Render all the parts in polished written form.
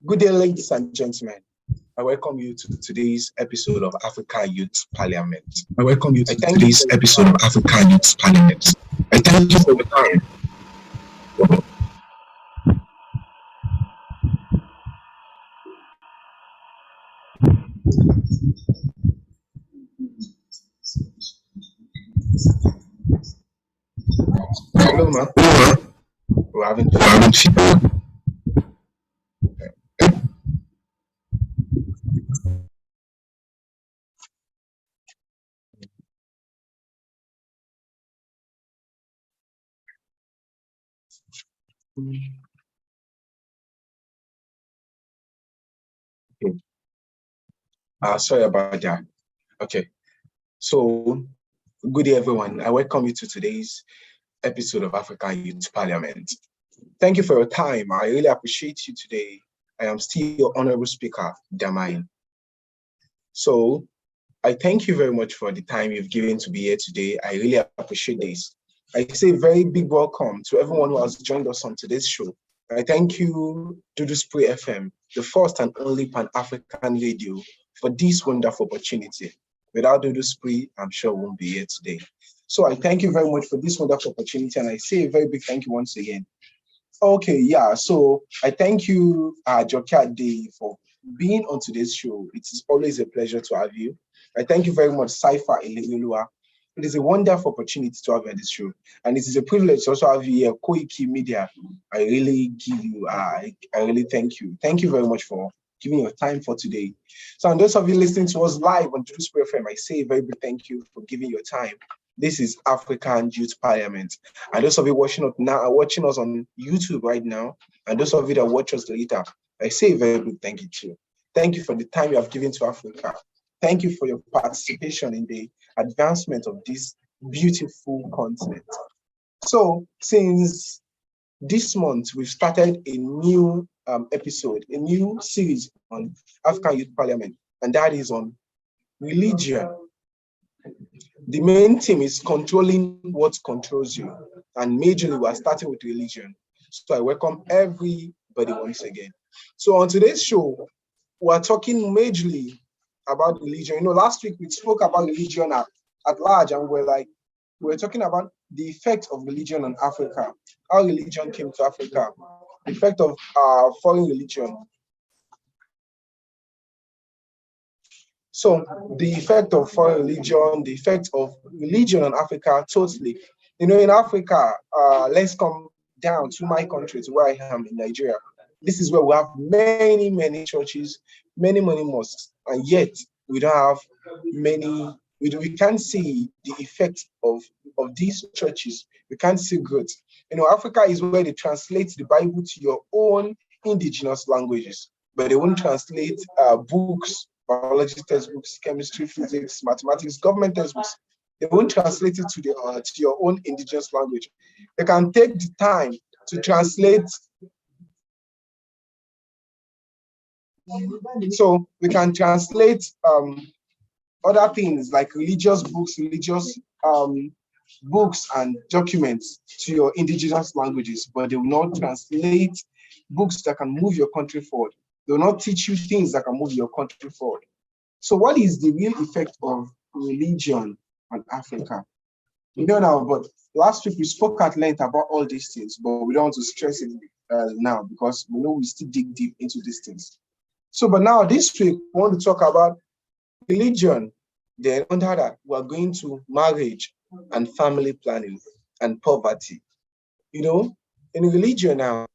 Good day, ladies and gentlemen. I welcome you to today's episode of Africa Youth Parliament. I welcome you to today's episode of Africa Youth Parliament. I thank you for the time. Hello, ma. We're having feedback. Okay. Sorry about that. Okay. So, good day, everyone. I welcome you to today's episode of Africa Youth Parliament. Thank you for your time. I really appreciate you today. I am still your honorable speaker, Damine. So, I thank you very much for the time you've given to be here today. I really appreciate this. I say a very big welcome to everyone who has joined us on today's show. I thank you, Dudu Spray FM, the first and only Pan-African radio, for this wonderful opportunity. Without Dudu Spray, I'm sure we won't be here today. So I thank you very much for this wonderful opportunity, and I say a very big thank you once again. Okay, yeah, so I thank you, Jokia Day, for being on today's show. It is always a pleasure to have you. I thank you very much, Saifa Elewilua. It is a wonderful opportunity to have you on this show. And it is a privilege to also have you here, Koiki Media. I really give you, I really thank you. Thank you very much for giving your time for today. So, and those of you listening to us live on Dudu Spray FM, I say a very big thank you for giving your time. This is African Youth Parliament. And those of you watching us on YouTube right now, and those of you that watch us later, I say a very big thank you to you. Thank you for the time you have given to Africa. Thank you for your participation in the advancement of this beautiful continent. So, since this month, we've started a new episode, a new series on African Youth Parliament, and that is on religion. The main theme is controlling what controls you, and majorly we're starting with religion. So I welcome everybody once again. So on today's show, we're talking majorly about religion. You know, last week we spoke about religion at large, and we're talking about the effect of religion on Africa, how religion came to Africa, the effect of foreign religion. So the effect of foreign religion, the effect of religion on Africa, totally. You know, in Africa, let's come down to my country, to where I am in Nigeria. This is where we have many, many churches, many, many mosques, and yet we don't have many, we can't see the effect of these churches. We can't see growth. You know, Africa is where they translate the Bible to your own indigenous languages. but they won't translate books, biology textbooks, chemistry, physics, mathematics, government textbooks. They won't translate it to your own indigenous language. They can take the time to translate. So we can translate other things like religious books, books and documents to your indigenous languages, but they will not translate books that can move your country forward. They will not teach you things that can move your country forward. So what is the real effect of religion on Africa? We don't know, but last week we spoke at length about all these things, but we don't want to stress it now because we know we still dig deep into these things. So, but now this week we want to talk about religion. Then under that, we are going to marriage and family planning and poverty. You know, in religion now,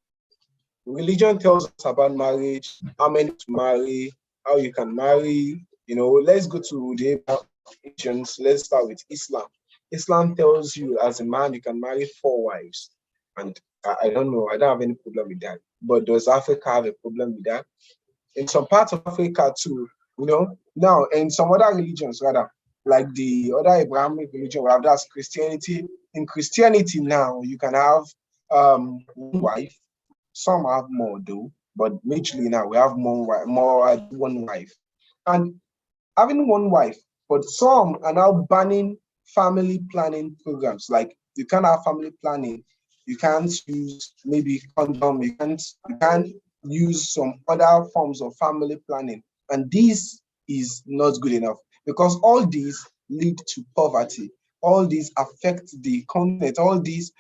religion tells us about marriage, how many to marry, how you can marry. You know, let's go to the religions. Let's start with Islam. Islam tells you as a man you can marry 4 wives. And I don't know, I don't have any problem with that. But does Africa have a problem with that? In some parts of Africa too, you know, now in some other religions rather, like the other Abrahamic religion, we have that's Christianity. In Christianity now, you can have one wife. Some have more though, but majorly now we have one wife. And having one wife, but some are now banning family planning programs. Like you can't have family planning, you can't use maybe condom, you can't use some other forms of family planning. And this is not good enough because all these lead to poverty. All these affect the continent. All these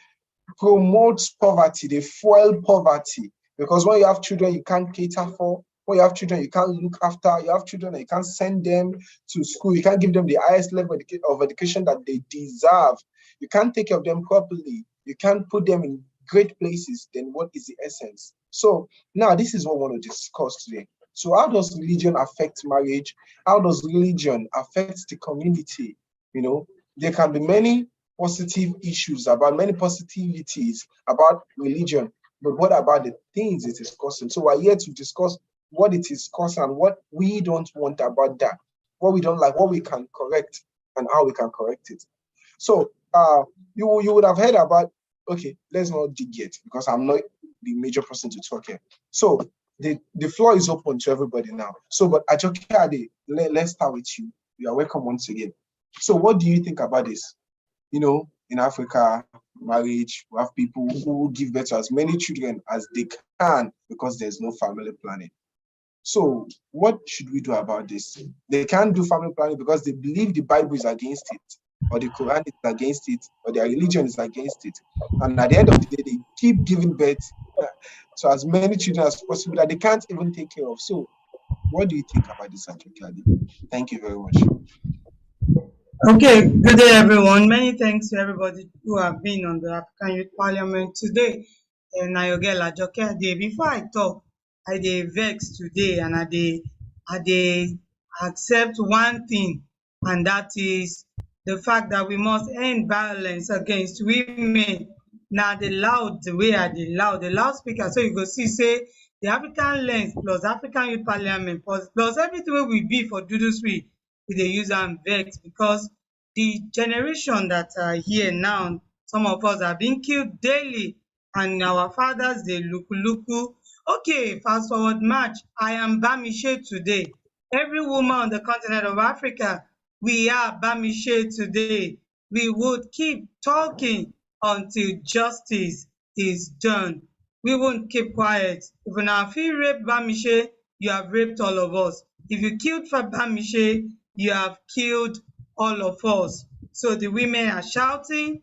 promote poverty. They fuel poverty because when you have children you can't cater for, when you have children you can't look after, you have children and you can't send them to school, you can't give them the highest level of education that they deserve, you can't take care of them properly, you can't put them in great places, then what is the essence? So now this is what we want to discuss today. So how does religion affect marriage? How does religion affect the community? You know, there can be many positive issues about many positivities about religion, but what about the things it is causing? So we're here to discuss what it is causing and what we don't want about that, what we don't like, what we can correct, and how we can correct it. So you would have heard about, okay, let's not dig yet because I'm not the major person to talk here. So the floor is open to everybody now. So, but Ajoke Ade, let's start with you. You are welcome once again. So what do you think about this? You know, in Africa, marriage, we have people who give birth to as many children as they can because there's no family planning. So what should we do about this? They can't do family planning because they believe the Bible is against it, or the Quran is against it, or their religion is against it. And at the end of the day, they keep giving birth to as many children as possible that they can't even take care of. So what do you think about this, Ajoke? Thank you very much. Okay, good day everyone. Many thanks to everybody who have been on the African Youth Parliament today. And Ayogela Ajoke Ade. Before I talk, I dey vex today and I dey accept one thing, and that is the fact that we must end violence against women. Now the way I dey loud, the loudspeaker, so you go see say the African Lens plus African Youth Parliament plus everything wey we be for Duduswe, we dey use am vex because the generation that are here now, some of us are being killed daily and our fathers dey luku. Okay, fast forward March, I am Bamishe today. Every woman on the continent of Africa, we are Bamishe today. We would keep talking until justice is done. We won't keep quiet. If una fit rape Bamishe, you have raped all of us. If you killed for Bamishe, you have killed all of us. So the women are shouting,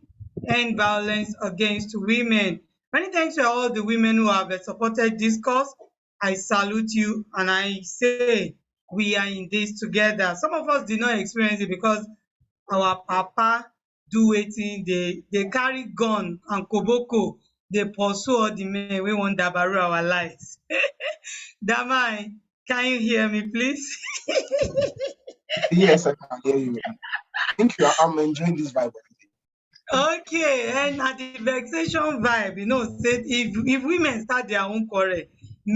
end violence against women. Many thanks to all the women who have supported this cause. I salute you and I say we are in this together. Some of us did not experience it because our papa do wetin dey carry gun and koboko dey pursue all the men wey wan dabaru our lives. Damai, can you hear me please? Yes, I can hear you. Thank you. I'm enjoying this vibe. Okay, and na the vexation vibe, you know, say if women start their own quarrel,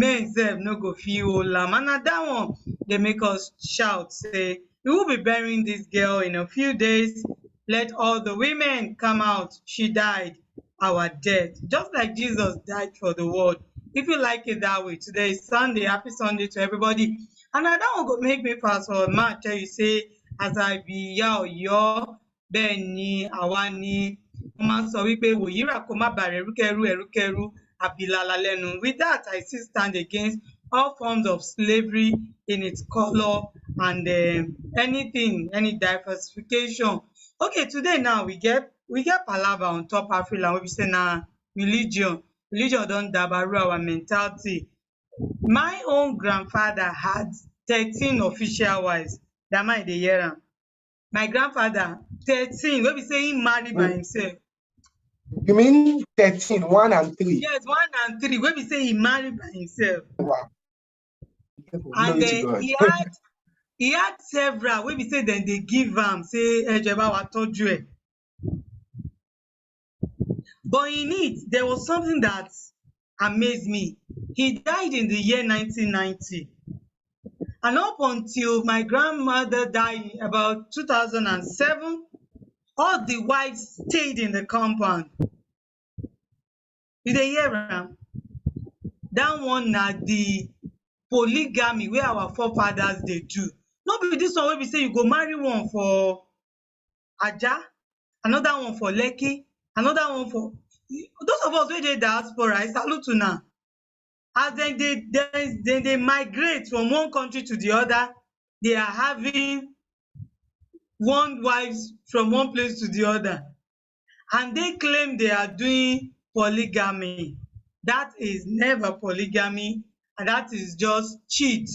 men sef no go fit hold am, and na dat one dey make us shout say we will be burying dis girl in a few days. Let all the women come out. She died our death, just like Jesus died for the world. If you like it that way, today is Sunday. Happy Sunday to everybody. And na dat one go make me fast forward. Ma tell you say as I be ìyá Ọ̀yọ́, bẹ́ẹ̀ ni àwa ni wọ́n máa ń sọ wípé wòyíra kó má bàa rẹ̀rúkẹ́rú ẹ̀rúkẹ́rú àbìlàlà lẹ́nu. With that, I still stand against all forms of slavery in its color and anything, any diversification. Okay, today now we get palava on top Afriland wey be say na religion don dabaru our mentality. My own grandfather had 13 official wives. Dat man dey hear am. My grandfather 13 wey be say he marry by himself. You mean 13, 1 and 3? Yes, 1 and 3 wey be say he marry by himself. Wow. And he had several wey be say dem dey give am say ẹ jọ̀ọ́ ẹ bá wa tọ́jú ẹ̀. But in it, there was something that amazed me. He died in the year 1990. And up until my grandmother died in about 2007, all the wives stayed in the compound. You dey hear am? Dat one na the polygamy wey our forefathers dey do. No be dis one wey be say you go marry one for Ajah, another one for Lekki, another one for those of us wey dey diaspora. I salute una. As dem dey migrate from one country to the other, they are having one wives from one place to the other, and they claim they are doing polygamy. That is never polygamy, and that is just cheat.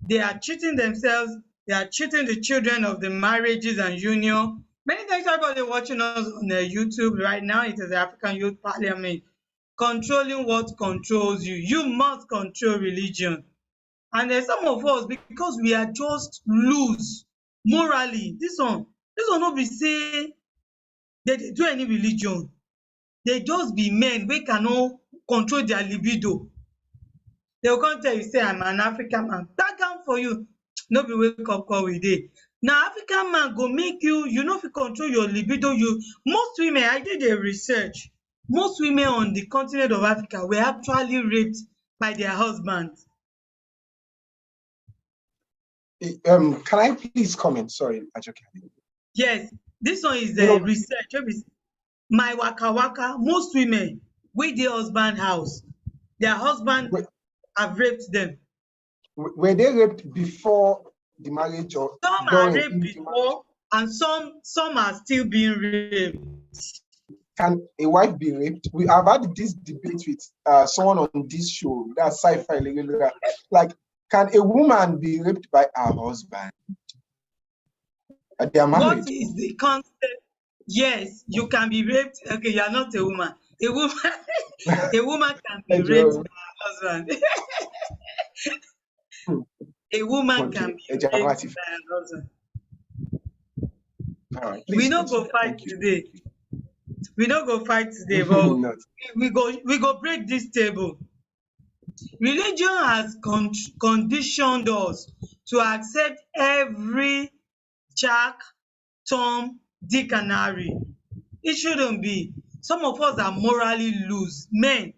They are cheating themselves. They are cheating the children of the marriages and union. Many thanks everybody watching us on YouTube right now. It is the African Youth Parliament. Controlling what controls you. You must control religion. And there's some of us, because we are just loose morally. This one no be say they dey do any religion. They just be men wey cannot control their libido. They will come tell you say I'm an African man. That count for you. No be wake up call we dey. Now African man go make you no fit control your libido. Most women, I did a research. Most women on the continent of Africa were actually raped by their husbands. Can I please comment? Sorry, Ajoke. Yes, this one is the research. My waka waka, most women with their husband house, their husband have raped them. Were they raped before the marriage, or some are raped before, and some are still being raped? Can a wife be raped? We have had this debate with someone on this show, that's sci-fi. Like, can a woman be raped by her husband? They are married. What is the concept? Yes, you can be raped. Okay, you are not a woman. A woman can be raped by her husband. A woman can be raped by her husband. Right, we don't go fight today. We don't go fight today, but we go break this table. Religion has conditioned us to accept every Jack, Tom, Dick, and Harry. It shouldn't be. Some of us are morally loose. Men,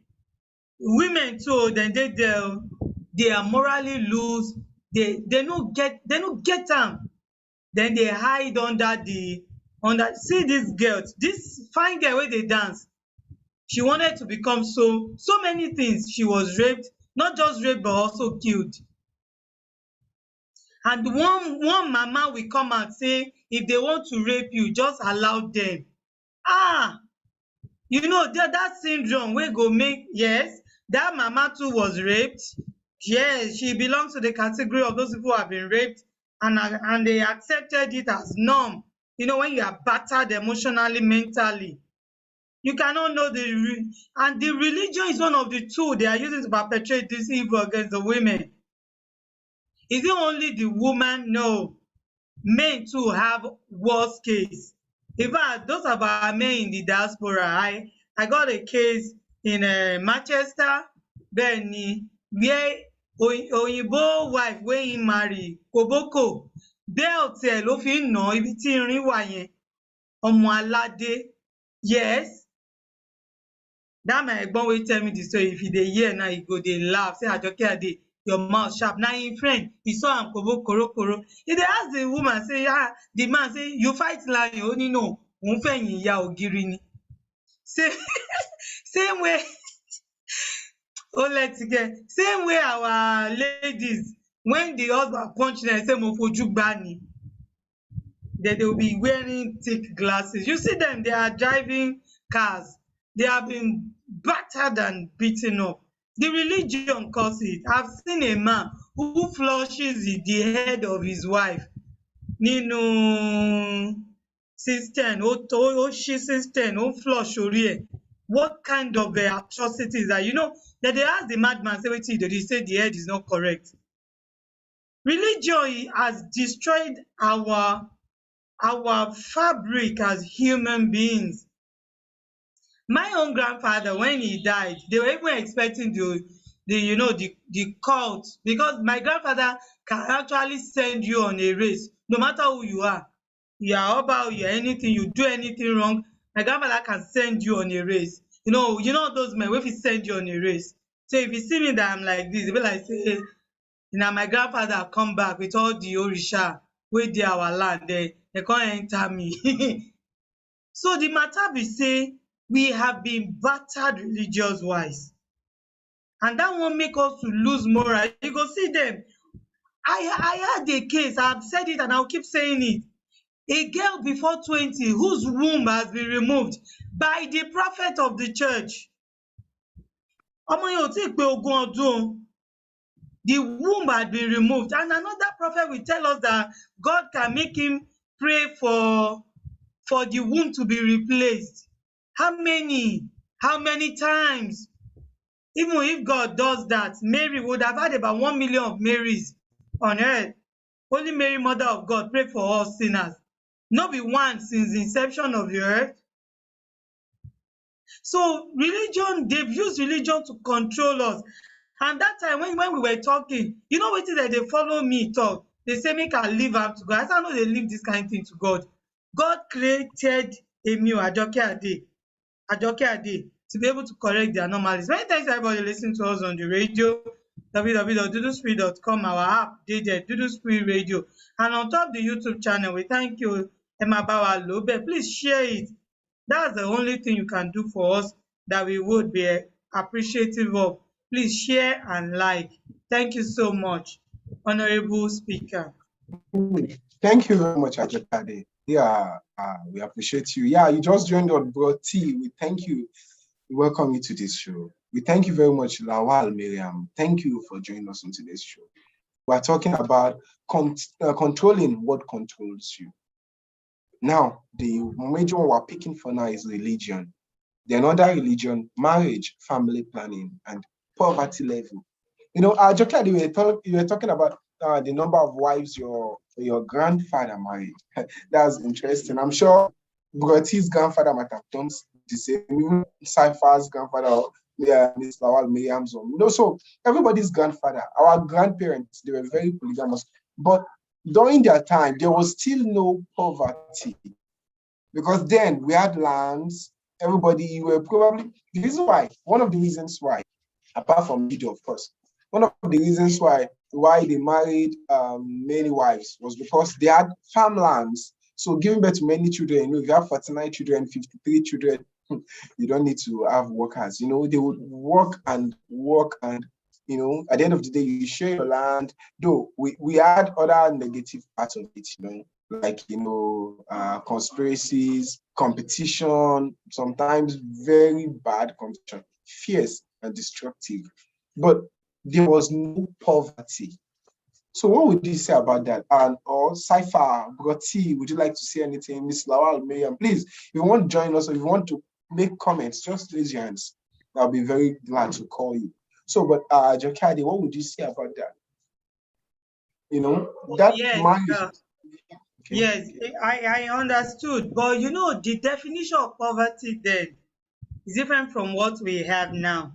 women too. Then they are morally loose. They don't get them. Then they hide under. See this girl, this fine girl where they dance. She wanted to become so many things. She was raped, not just raped, but also killed. And one mama will come and say, if they want to rape you, just allow them. You know that syndrome wey go make, yes, that mama too was raped. Yes, she belongs to the category of those people who have been raped, and they accepted it as norm. You know, when you are battered emotionally, mentally, you cannot know and the religion is one of the tools they are using to perpetrate this evil against the women. Is it only the woman? No. Men too have worse case. In fact, those of our men in the diaspora, I got a case in Manchester. bẹ́ẹ̀ ni, where òyìnbó wife wey him marry kòbókò belt ẹ̀ ló fi ń nà án, ibi tí irin wà yẹn, ọmọ aládé. Yes, dat my ẹ̀gbọ́n wey tell me the story, if he dey hear now, he go dey laugh say Ajoke Ade, your mouth sharp. Na him friend, he saw am korokoro. He dey ask the woman say, the man say, you fight lion? Ó ní no, òun fẹ̀yìn ya ògiri ni. Same way same way our ladies, when the husband punch them, say mo fojú gbá ni, they will be wearing thick glasses. You see them, they are driving cars. They have been battered and beaten up. The religion causes it. I've seen a man who flushes the head of his wife nínú cistern, ó ṣí cistern, ó flush orí ẹ̀. What kind of atrocities are, that they ask the madman, say wetin he say the head is not correct. Religion has destroyed our fabric as human beings. My own grandfather, when he died, they were even expecting the cult, because my grandfather can actually send you on a race, no matter who you are. You are oba, you are anything, you do anything wrong, my grandfather can send you on a race. You know those men wey fit send you on a race. So if you see me that I'm like this, e be like say na my grandfather come back with all the orisha wey dey our land, they come enter me. So the matter be say we have been battered religious wise, and that one make us to lose moral. You go see them. I had a case, I've said it and I'll keep saying it. A girl before 20 whose womb has been removed by the prophet of the church. Ọmọ yẹn ò tí ì pé ogún ọdún. The womb had been removed, and another prophet will tell us that God can make him pray for the womb to be replaced. How many times? Even if God does that, Mary would have had about 1 million of Marys on earth. Only Mary, Mother of God, pray for us sinners. Not be one since the inception of the earth. So religion, they've used religion to control us. And that time when we were talking, wetin dem dey follow me talk? They say make I leave am to God. I say I no dey leave this kind thing to God. God created Emi Ajoke Ade, to be able to correct the anomalies. Many thanks everybody listening to us on the radio, www.duduspirit.com, our app dey there, Dudu Spirit Radio. And on top the YouTube channel, we thank you, Emma Bawa Lobe. Please share it. That's the only thing you can do for us that we would be appreciative of. Please share and like. Thank you so much, Honorable Speaker. Thank you very much, Ajoke Ade. Yeah, we appreciate you. Yeah, you just joined on Bro T. We thank you. We welcome you to this show. We thank you very much, Lawal Miriam. Thank you for joining us on today's show. We're talking about controlling what controls you. Now, the major one we're picking for now is religion. The another religion, marriage, family planning, and poverty level. Ajoke Ade, you were talking about the number of wives your grandfather married. That's interesting. I'm sure Brotti's grandfather might have done the same. Even Cypher's grandfather, Miss Lawal Miriam's own. So everybody's grandfather, our grandparents, they were very polygamous. But during their time, there was still no poverty, because then we had lands. Everybody were probably one of the reasons why, apart from video, of course, one of the reasons why they married many wives was because they had farmlands. So giving birth to many children, if you have 49 children, 53 children, you don't need to have workers. They would work and at the end of the day, you share your land. Though we had other negative parts of it, like conspiracies, competition, sometimes very bad competition, fierce and destructive. But there was no poverty. So what would you say about that? And or Cypher, Brotti, would you like to say anything? Miss Lawal Miriam, please, if you want to join us or if you want to make comments, just raise your hands. I'll be very glad to call you. So, but Ajoke Ade, what would you say about that? That Yes, marriage. Okay. Yes, I understood. But the definition of poverty then is different from what we have now.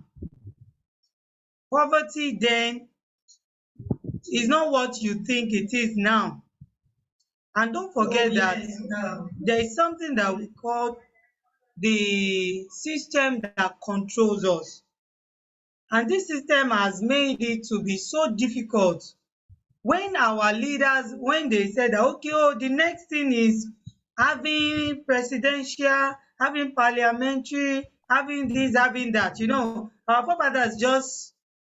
Poverty then is not what you think it is now. And don't forget that there is something that we call the system that controls us. And this system has made it to be so difficult when our leaders, when they said that, okay, oh, the next thing is having presidential, having parliamentary, having this, having that, our forefathers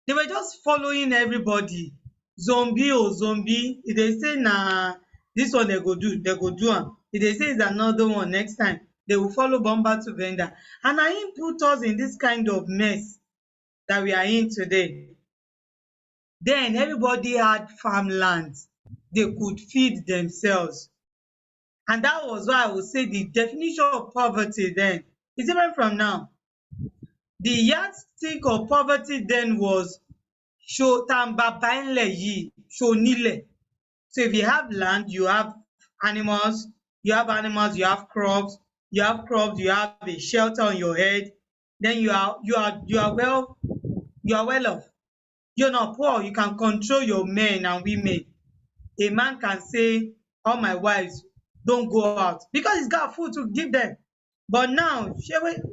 they were just following everybody. Zombie oh zombie, if they say na this one they go do am. If they say it's another one next time, they will follow bomber to vendor. And na im put us in this kind of mess that we are in today. Then everybody had farmland. They could feed themselves. And that was why I would say the definition of poverty then is different from now. The yardstick of poverty then was ṣo tá ń bá bá ńlẹ̀ yìí ṣo nílẹ̀. So if you have land, you have animals, you have crops, you have a shelter on your head, then you are well off. You're not poor, you can control your men and women. A man can say, all my wives don't go out because he's got food to give them. But now,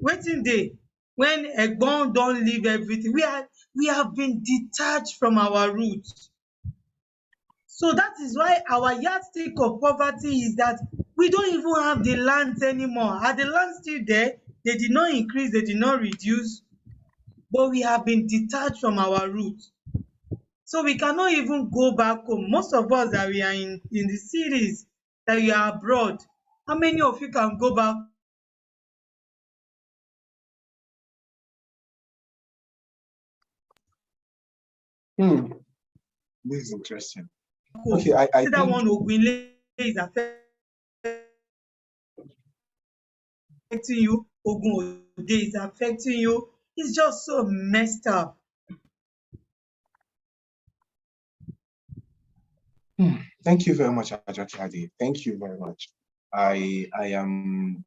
wetin dey when egbon don leave everything, we have been detached from our roots. So that is why our yardstick of poverty is that we don't even have the lands anymore. Are the lands still there? They did not increase, they did not reduce, but we have been detached from our roots. So we cannot even go back home. Most of us that we are in the cities, that we are abroad, how many of you can go back This is interesting. home? Okay, I See that one Ogunle is affecting you, Ogun Ode is affecting you. It's just so messed up. Thank you very much, Ajoke Ade. Thank you very much. I am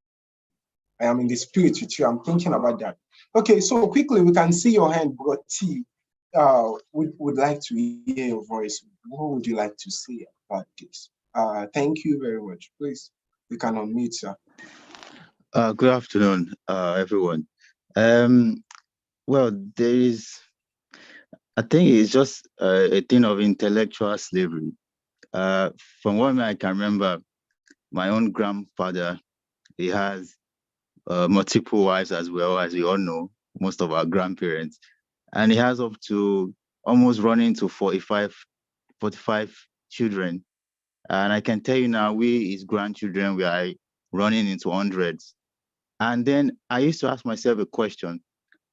in the spirit with you. I'm thinking about that. Okay, so quickly we can see your hand, Bro T. Would like to hear your voice. What would you like to say about this? Thank you very much. Please, you can unmute, sir. Good afternoon, everyone. Well, I think it's just a thing of intellectual slavery. From what I can remember, my own grandfather, he has multiple wives as well, as we all know, most of our grandparents. And he has up to almost running to 45 children. And I can tell you now, we, his grandchildren, we are running into hundreds. And then I used to ask myself a question: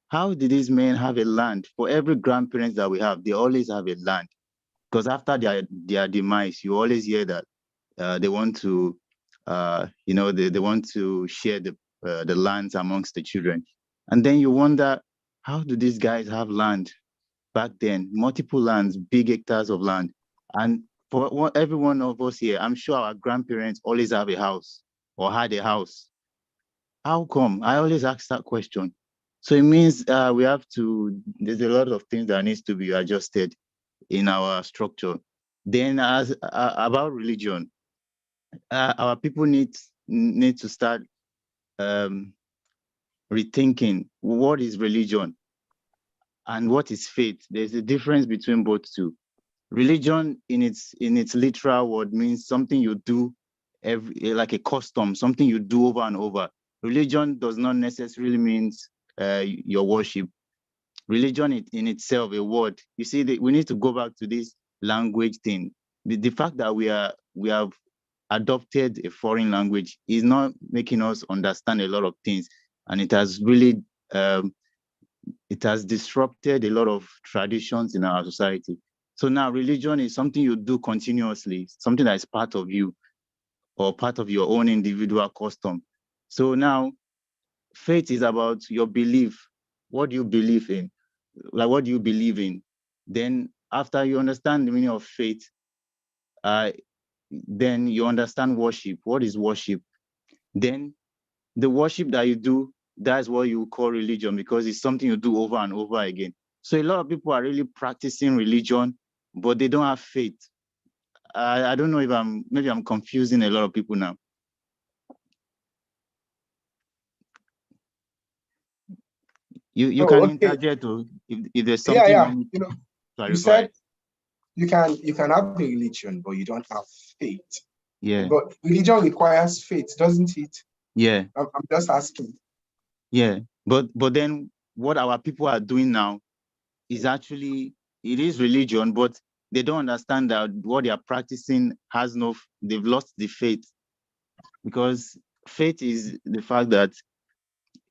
how did these men have a land? For every grandparents that we have, they always have a land. Because after their demise, you always hear that they want to, they want to share the lands amongst the children. And then you wonder, how do these guys have land back then? Multiple lands, big hectares of land. And for every one of us here, I'm sure our grandparents always have a house or had a house. How come? I always ask that question. So it means there's a lot of things that needs to be adjusted in our structure. Then about religion, our people need to start rethinking what is religion and what is faith. There's a difference between both two. Religion in its literal word means something you do like a custom, something you do over and over. Religion does not necessarily mean your worship. Religion in itself, a word. You see, we need to go back to this language thing. The fact that we have adopted a foreign language is not making us understand a lot of things, and it has really it has disrupted a lot of traditions in our society. So now religion is something you do continuously, something that is part of you or part of your own individual custom. So now faith is about your belief. What do you believe in? Like, what do you believe in? Then after you understand the meaning of faith, then you understand worship. What is worship? Then the worship that you do, that's what you call religion, because it's something you do over and over again. So a lot of people are really practicing religion, but they don't have faith. I don't know if maybe I'm confusing a lot of people now. You can interject if there's something you want me to clarify. You said you can have a religion, but you don't have faith. Yeah. But religion requires faith, doesn't it? Yeah. I'm just asking. Yeah. But then what our people are doing now is actually, it is religion, but they don't understand that what they are practicing they've lost the faith. Because faith is the fact that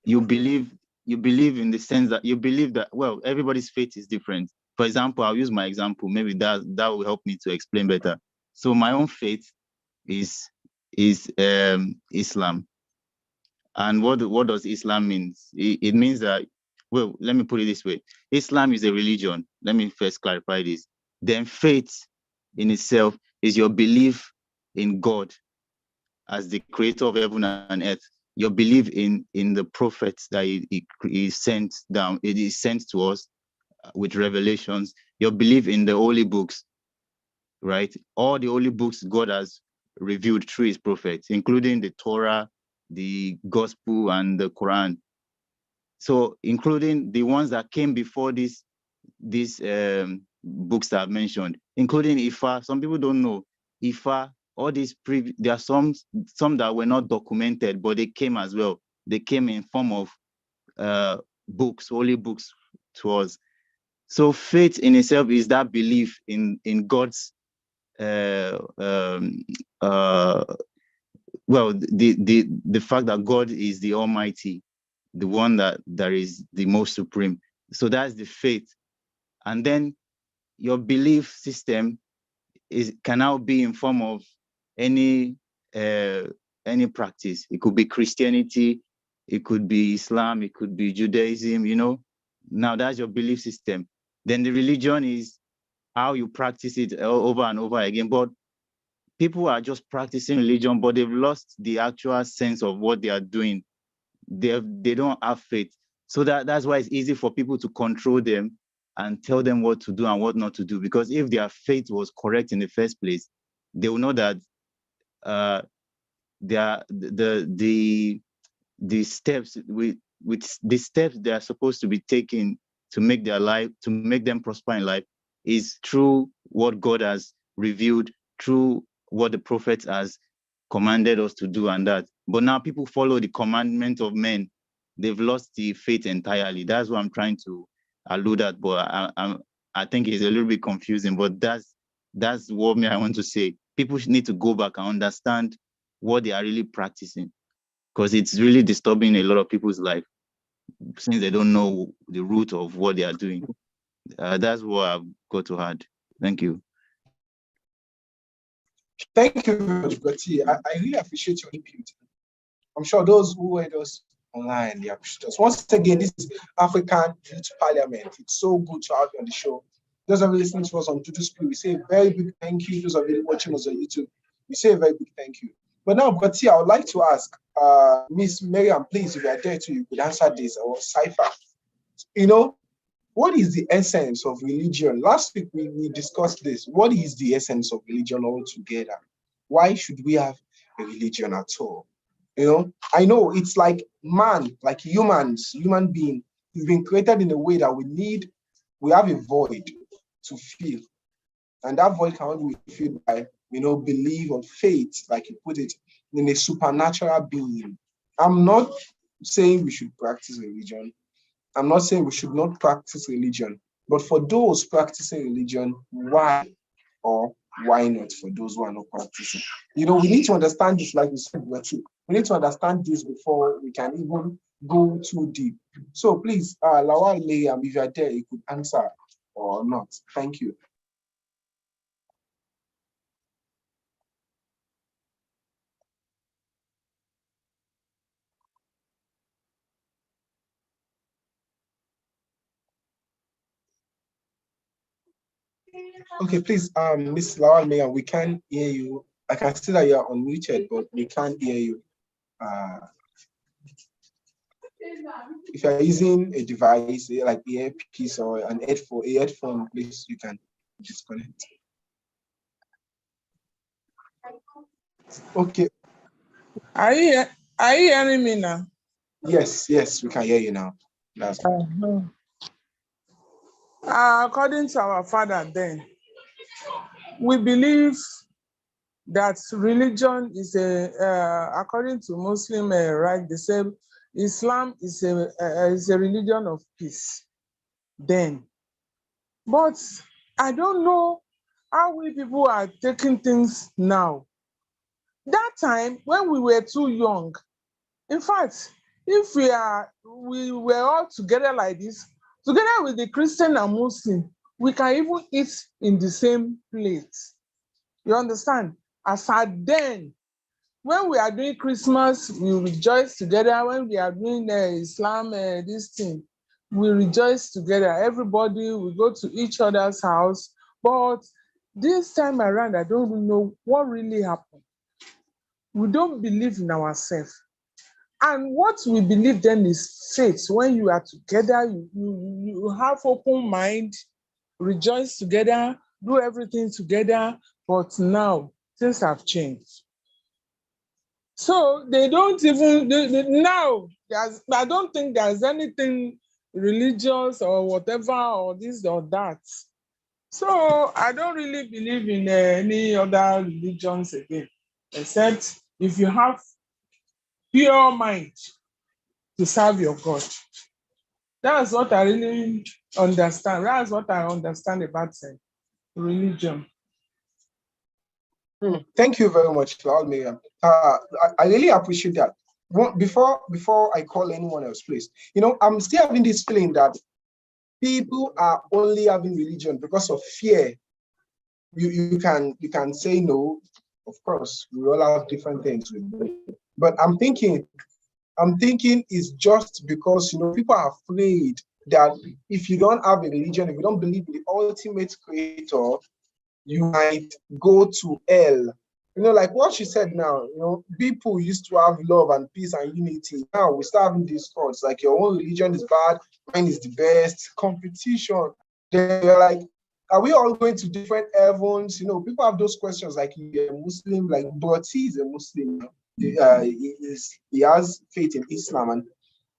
you believe in the sense that you believe that, well, everybody's faith is different. For example, I'll use my example. Maybe that will help me to explain better. So my own faith is Islam. And what does Islam mean? It means that, well, let me put it this way. Islam is a religion. Let me first clarify this. Then faith in itself is your belief in God as the creator of heaven and earth. Your belief in the prophets that he sent down, it is sent to us with revelations. Your belief in the holy books, right? All the holy books God has revealed through his prophets, including the Torah, the Gospel, and the Quran. So including the ones that came before these books that I've mentioned, including Ifa. Some people don't know Ifa. All these there are some that were not documented, but they came as well. They came in form of books, holy books to us. So faith in itself is that belief in God's well, the fact that God is the Almighty, the one that is the most supreme. So that's the faith. And then your belief system can now be in form of any practice. It could be Christianity, it could be Islam, it could be Judaism, Now that's your belief system. Then the religion is how you practice it over and over again. But people are just practicing religion, but they've lost the actual sense of what they are doing. They don't have faith. So that's why it's easy for people to control them and tell them what to do and what not to do. Because if their faith was correct in the first place, they will know that the steps with the steps they are supposed to be taking to make them prosper in life is through what God has revealed, through what the prophet has commanded us to do and that. But now people follow the commandment of men. They've lost the faith entirely. That's what I'm trying to allude at, but I think it's a little bit confusing, but that's what I want to say. People need to go back and understand what they are really practicing, because it's really disturbing a lot of people's life since they don't know the root of what they are doing. That's what I've got to add. Thank you. Thank you very much, Bertie. I really appreciate your input. I'm sure those who heard us online, they appreciate us. Once again, this is African Youth Parliament. It's so good to have you on the show. Those of you listening to us on YouTube, we say a very big thank you. Those of you watching us on YouTube, we say a very big thank you. But now, Bertie, I would like to ask Miss Miriam, please, if you are there too, you could answer this, or Cypher. What is the essence of religion? Last week, we discussed this. What is the essence of religion altogether? Why should we have a religion at all? I know it's like man, like human being, we've been created in a way that we have a void to fill. And that void can only be filled by, belief or faith, like you put it, in a supernatural being. I'm not saying we should practice religion. I'm not saying we should not practice religion, but for those practicing religion, why or why not for those who are not practicing? We need to understand this, like we said, we need to understand this before we can even go too deep. So please, Lawal Miriam, if you are there, you could answer or not. Thank you. Okay, please, Miss Lawal Miriam, we can't hear you. I can see that you are unmuted, but we can't hear you. If you're using a device like earpiece or an headphone, please you can disconnect. Okay. Are you hearing me now? Yes, we can hear you now. That's good. According to our father then, we believe that religion is according to Muslim right, they say Islam is a religion of peace then. But I don't know how we people are taking things now. That time when we were too young, in fact, if we were all together like this, together with the Christian and Muslim, we can even eat in the same plate. You understand? As at then, when we are doing Christmas, we rejoice together. When we are doing Islam, this thing, we rejoice together. Everybody will go to each other's house. But this time around, I don't really know what really happened. We don't believe in ourselves. And what we believe then is faith. When you are together, you have open mind, rejoice together, do everything together. But now things have changed. So they don't even now. I don't think there's anything religious or whatever or this or that. So I don't really believe in any other religions again, except if you have pure mind to serve your God. That's what I really understand. That's what I understand about religion. Thank you very much, Lord Miriam. I really appreciate that. Before I call anyone else, please. I'm still having this feeling that people are only having religion because of fear. You can say no. Of course, we all have different things. But I'm thinking it's just because people are afraid that if you don't have a religion, if you don't believe in the ultimate creator, you might go to hell. Like what she said now, people used to have love and peace and unity. Now we start having these thoughts like your own religion is bad, mine is the best, competition. They're like, are we all going to different heavens? People have those questions like, you're a Muslim, like, but he's a Muslim. He has faith in Islam, and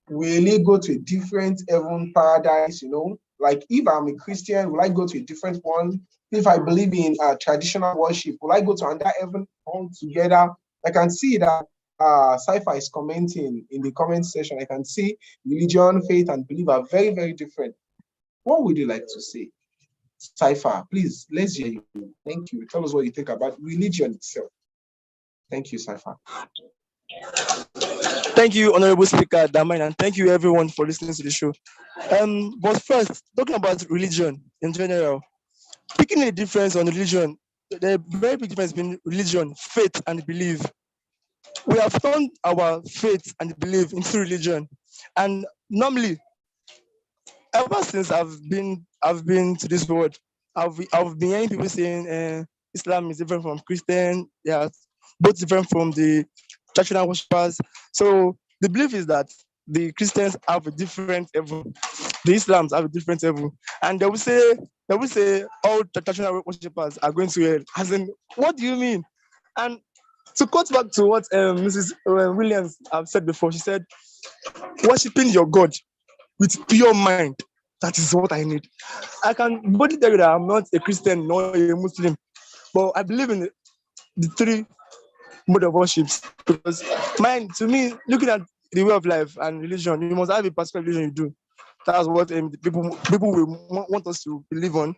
will he go to a different heaven paradise? Like if I'm a Christian, will I go to a different one? If I believe in traditional worship, will I go to another heaven altogether? I can see that Cypher is commenting in the comment section. I can see religion, faith, and belief are very, very different. What would you like to say? Cypher, please, let's hear you. Thank you. Tell us what you think about religion itself. Thank you, Cypher. Thank you, Honorable Speaker Damain, and thank you everyone for listening to the show. But first, talking about religion in general, picking the difference on religion, the very big difference between religion, faith, and belief. We have turned our faith and belief into religion, and normally, ever since I've been to this world, I've been hearing people saying Islam is different from Christian. Yeah, both different from the traditional worshippers. So the belief is that the Christians have a different heaven, the Islams have a different heaven, and they will say all traditional worshippers are going to hell. As in, what do you mean? And to quote back to what Mrs. Williams have said before, she said, "Worshipping your God with pure mind, that is what I need." I can boldly tell you that I'm not a Christian nor a Muslim, but I believe in the three mode of worships, because mine, to me, looking at the way of life and religion, you must have a particular religion you do. That's what people will want us to believe on.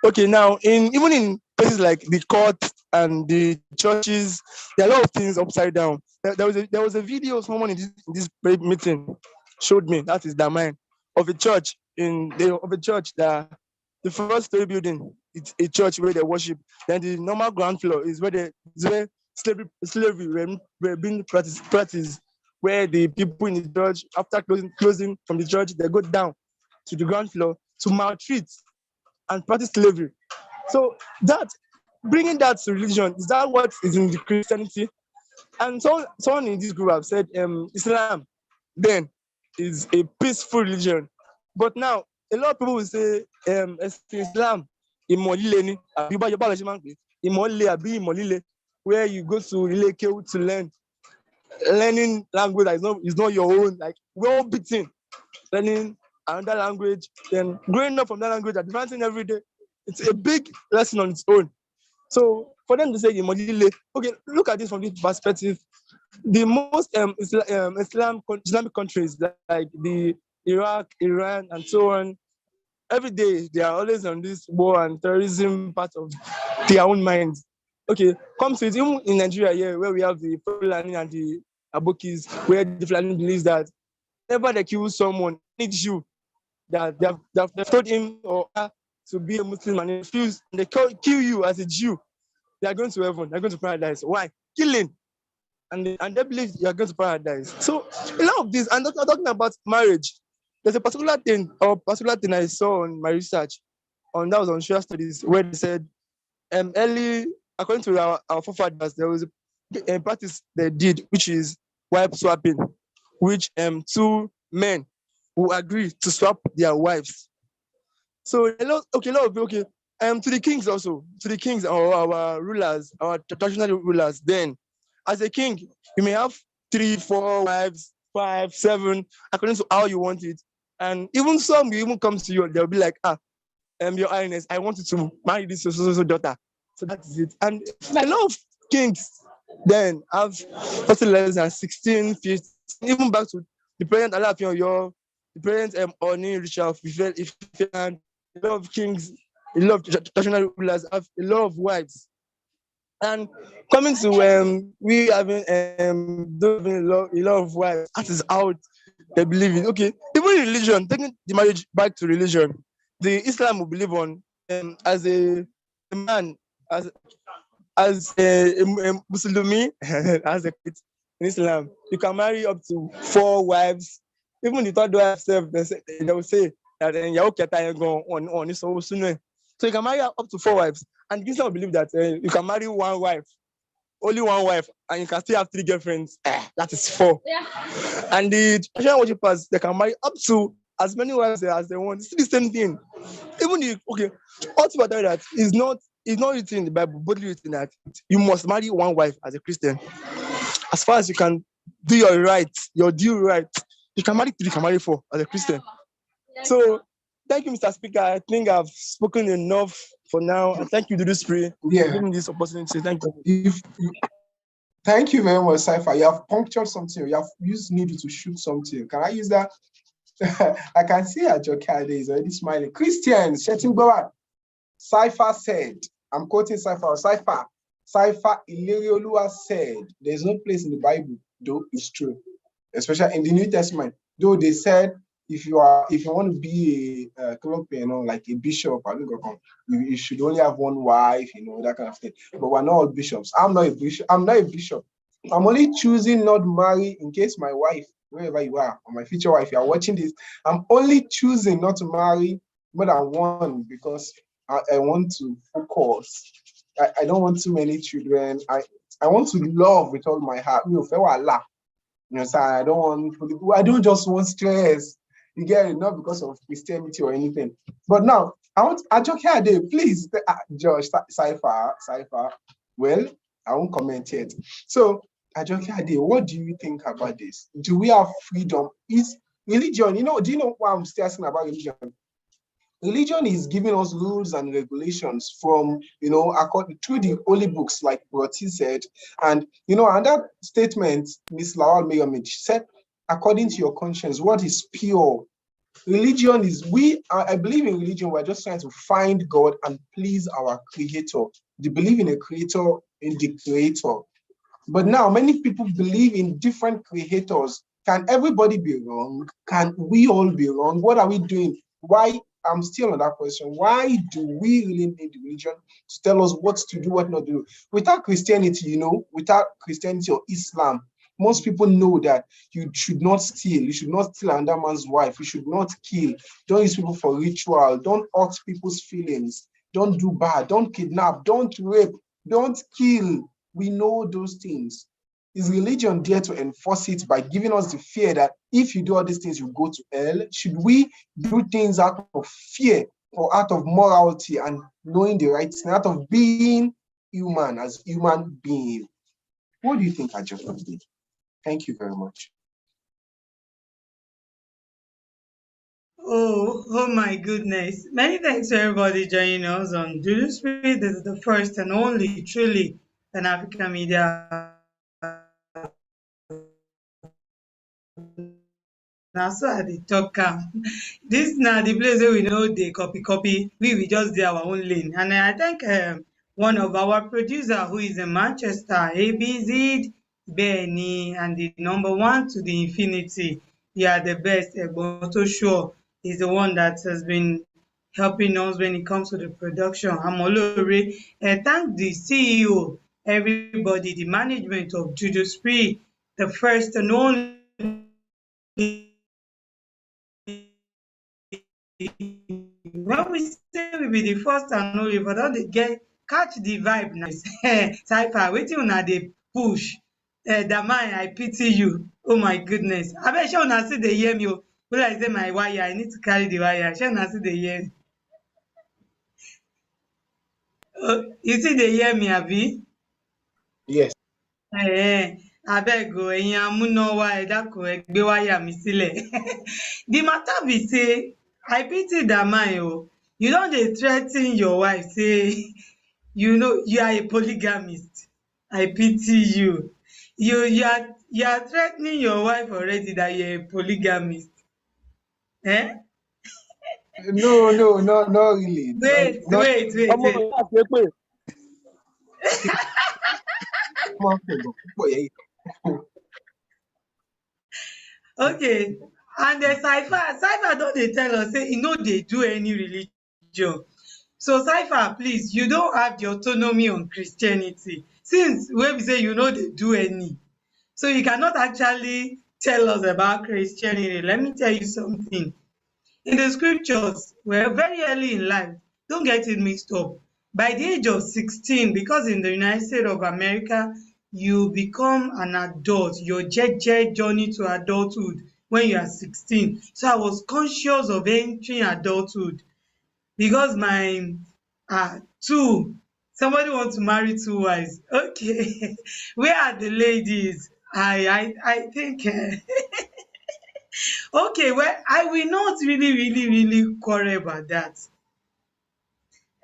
Okay, now even in places like the court and the churches, there are a lot of things upside down. There was a video someone in this meeting showed me, that is Damain, of a church that the first story building, it's a church where they worship. Then the normal ground floor is where slavery were being practiced, where the people in the church, after closing from the church, they go down to the ground floor to maltreat and practice slavery. So that, bringing that to religion, is that what is in the Christianity? And someone in this group have said Islam then is a peaceful religion. But now, a lot of people will say, Islam, imolile, where you go to Ile Kewu to learning language that is not your own, like well beaten, learning another language, then growing up from that language, advancing every day. It's a big lesson on its own. So for them to say imolile, okay, look at this from this perspective. The most Islamic countries like the Iraq, Iran, and so on, every day they are always on this war and terrorism part of their own minds. Okay, come to it, even in Nigeria here, where we have the Fulani and the Abokis, where the Fulani believes that whenever they kill someone, any Jew, that they've told him or her to be a Muslim and refuse, and they kill you as a Jew, they are going to heaven, they're going to paradise. Why? Killing. And they believe you are going to paradise. So a lot of this, and talking about marriage, there's a particular thing I saw on my research that was on social studies, where they said early, according to our forefathers, there was a practice they did, which is wife swapping, which two men who agree to swap their wives. So a lot of to the kings also, to the kings or our rulers, our traditional rulers. Then, as a king, you may have 3, 4 wives, 5, 7, according to how you want it. And even some will even come to you, they'll be like, Your Highness, I want you to marry this so daughter. So that is it. And a lot of kings then have something less than 16, 15, even back to the present Alaafin Oyo, the present Oni Richard, and a lot of kings, a lot of traditional rulers have a lot of wives. And coming to we having a lot of wives, that is how they believe it. Okay, even in religion, taking the marriage back to religion, the Islam will believe on as a man, as a Muslimi, as a in Islam, you can marry up to 4 wives. Even the third wife self, they will say that on so you can marry up to 4 wives. And Islam will believe that you can marry one wife, only one wife, and you can still have 3 girlfriends. That is 4. Yeah. And the traditional worshippers, they can marry up to as many wives as they want. It's the same thing. Even altogether that is not written in the Bible, but written that you must marry one wife as a Christian. As far as you can do your due right, you can marry 3, you can marry 4 as a Christian. So thank you, Mr. Speaker. I think I've spoken enough for now. And thank you, Dudu Spree, for giving me this opportunity. Thank you. Thank you very much, Cypher. You have punctured something. You have used needle to shoot something. Can I use that? I can see Ajoke is already smiling. Christians, shouting God. Cypher said, I'm quoting Cypher. Cypher Ileriolua said, there's no place in the Bible, though it's true, especially in the New Testament. Though they said, if you want to be a like a bishop, you should only have one wife, that kind of thing. But we're not all bishops. I'm not a bishop. I'm only choosing not marry in case my wife, wherever you are, or my future wife, you are watching this, I'm only choosing not to marry more than one because I want to focus. I don't want too many children. I want to love with all my heart. So I don't just want stress. You get it, not because of Christianity or anything. But now I want Ajoke Ade, please, Josh, Cypher. Well, I won't comment yet. So Ajoke Ade, what do you think about this? Do we have freedom? Is religion, do you know why I'm still asking about religion? Religion is giving us rules and regulations from, according through the holy books, like Broti said. And, another statement, Miss Lawal Mayomich said, according to your conscience, what is pure? Religion is, I believe in religion, we're just trying to find God and please our creator. They believe in a creator, in the creator. But now many people believe in different creators. Can everybody be wrong? Can we all be wrong? What are we doing? Why? I'm still on that question. Why do we really need religion to tell us what to do, what not to do? Without Christianity, without Christianity or Islam, most people know that you should not steal. You should not steal another man's wife. You should not kill. Don't use people for ritual. Don't hurt people's feelings. Don't do bad. Don't kidnap. Don't rape. Don't kill. We know those things. Is religion there to enforce it by giving us the fear that if you do all these things, you go to hell? Should we do things out of fear or out of morality and knowing the right thing, out of being human as human being? What do you think, Ajoke? Thank you very much. Oh my goodness. Many thanks to everybody joining us on Juju Spirit. This is the first and only truly an African media. Now, so at the talk this now the place where we know they copy. We just do our own lane. And I think one of our producer who is in Manchester, ABZ Benny, and the number one to the infinity. You are the best. Egboto Sure is the one that has been helping us when it comes to the production. Amolore, thank the CEO, everybody, the management of Juju Spree, the first and only. When we say we be the first and only, but don't they get catch the vibe now. Cypher, wetin una dey push? Damai, I pity you. Oh my goodness. Abeg, shey una still dey hear me o? Be like say my wire, I need to carry the wire. Shey una still dey hear me? You still dey hear me, abi? Yes. Abeg o, ẹ̀yin amúnáwá ẹ dákun ẹ gbé wáyà mi sílẹ̀. The matter be say, I pity Damai o. You don dey threa ten your wife say you know you are a polygamist. I pity you. You are threa ten ing your wife already that you are a polygamist. No, not really. Wait. Okay, and the Cypher don dey tell us say e no dey do any religion. So Cypher, please, you don have the autonomy on Christianity since wey be say you no dey do any. So you cannot actually tell us about Christianity. Let me tell you something. In the scriptures, well, very early in life, don't get it mixed up. By the age of 16, because in the United States of America, you become an adult, your journey to adulthood when you are 16. So I was conscious of entering adulthood because my somebody wants to marry 2 wives. Okay, where are the ladies? I think okay, well, I will not really quarrel about that.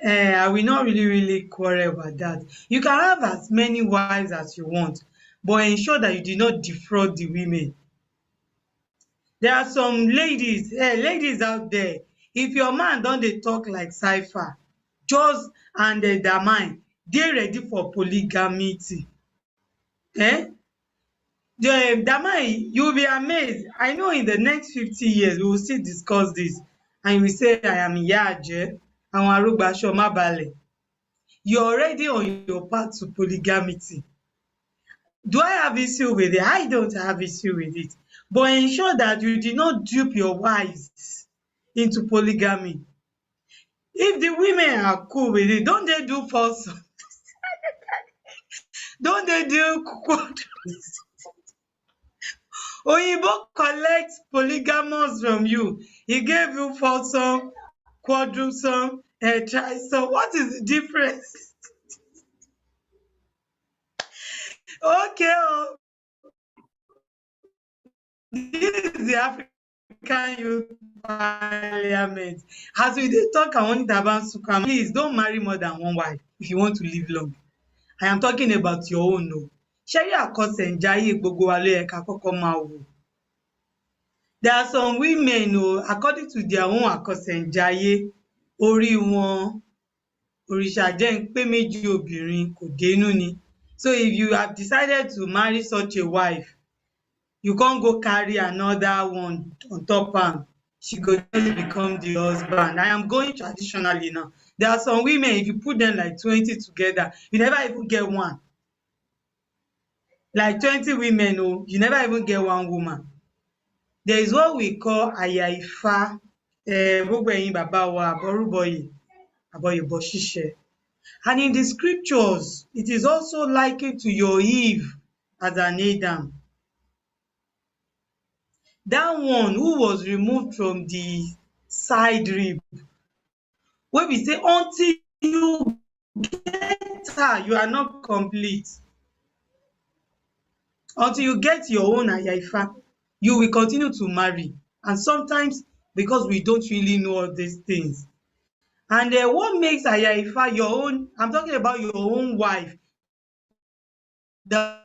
I will not really quarrel about that. You can have as many wives as you want, but ensure that you do not defraud the women. There are some ladies out there. If your man don dey talk like Cypher, just and Damai, dey ready for polygamy. Damai, you will be amazed. I know in the next 50 years, we will still discuss this. And you will say, I am Yaje, àwọn arúgbáṣọ má balẹ̀. You're already on your path to polygamy. Do I have issue with it? I don't have issue with it. But ensure that you do not dupe your wives into polygamy. If the women are cool with it, don't they do false? Don't they do Oyinbo collects polygamous from you. He gave you foursome, quadrupsome, trisome. What is the difference? Okay, this is the African Youth Parliament. As we dey talk, I want about Sukam. Please don't marry more than 1 wife if you want to live long. I am talking about your own o. Ṣẹ́rí àkọsẹ̀ǹjayé gbogbo wa ló yẹ ká kọ́kọ́ máa wò. There are some women according to their own àkọsẹ̀ǹjayé, orí wọn òrìṣà jẹ́ ń pé méjì obìnrin kò dénú ni. So if you have decided to marry such a wife, you can't go carry another one on top am. She go just become the husband. I am going traditionally now. There are some women, if you put them like 20 together, you never even get one. Like 20 women, you never even get one woman. There is what we call Aya Ifá, gbogbo ẹ̀yin bàbá wa àbọ̀rúbọyè, àbọ̀yèbọ̀ ṣíṣẹ. And in the scriptures, it is also likened to your Eve as an Adam. That one who was removed from the side rib, wey be say until you get her, you are not complete. Until you get your own Aya-Ifa, you will continue to marry. And sometimes, because we don't really know all these things. And what makes Aya-Ifa your own, I'm talking about your own wife, the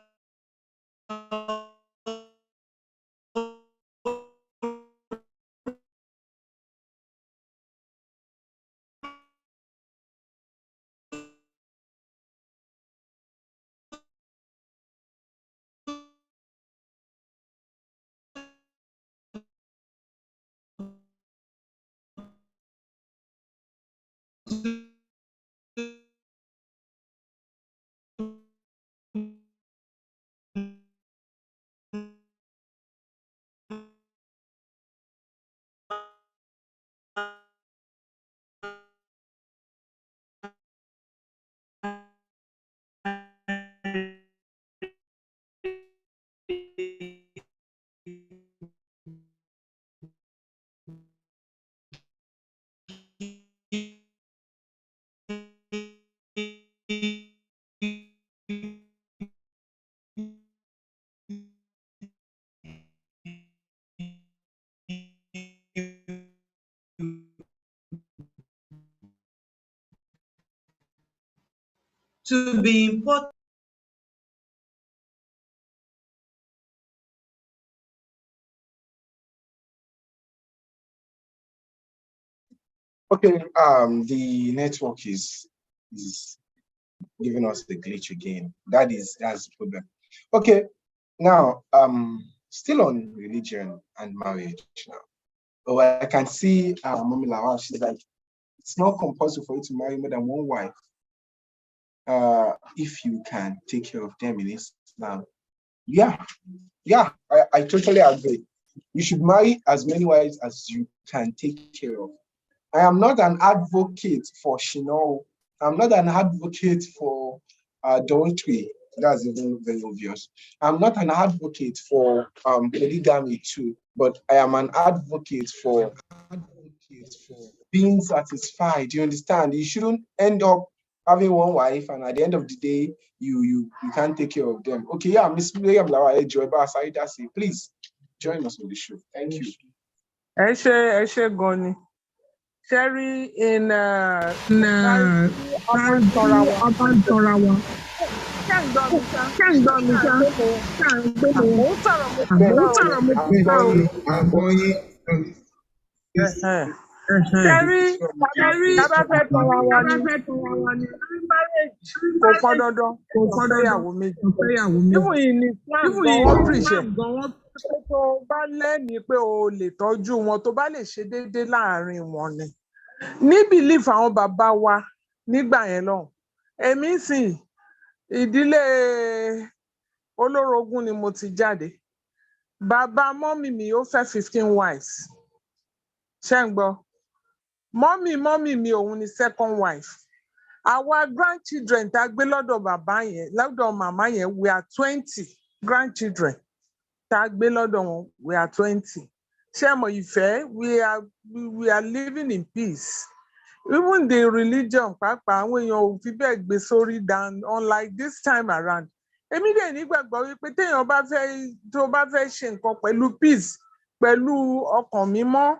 to be important. Okay, the network is giving us the glitch again. That's the problem. Okay, now still on religion and marriage now. Oh, I can see Mommy Lawal, she's like, it's not compulsory for you to marry more than one wife. If you can take care of them in Islam. Yeah, I totally agree. You should marry as many wives as you can take care of. I am not an advocate for Shino. I'm not an advocate for adultery. That's even very obvious. I'm not an advocate for polygamy too, but I am an advocate for being satisfied. You understand? You shouldn't end up having one wife, and at the end of the day, you can't take care of them. Okay, yeah, Miss Miriam Lawa, please join us on the show. Thank you. Eshe Goni. Sherry in tó bá lẹ́ni pé o lè tọ́jú wọn, tó bá lè ṣe déédéé láàrin wọn ni. Ní belief àwọn bàbá wa nígbà yẹn lọ́hùn, èmi sìn ìdílé olórogún ni mo ti jáde. Bàbá mọ́mì mi ó fẹ́ 15 wives. Ṣé ń gbọ́? Mọ́mì mi òun ni second wife. Our grandchildren tá gbé lọ́dọ̀ bàbá yẹn, lọ́dọ̀ màmá yẹn, we are 20 grandchildren. Tá gbé lọ́dọ̀ wọn, we are 20. Ṣé mo ìfẹ́, we are living in peace. Even the religion, pàápàá àwọn èèyàn ò fi bẹ́ẹ̀ gbé sórí down, unlike this time around. Èmi dẹ̀ nígbàgbọ́ wípé téèyàn tó bá fẹ́ ṣe nǹkan pẹ̀lú peace, pẹ̀lú ọkàn mímọ́,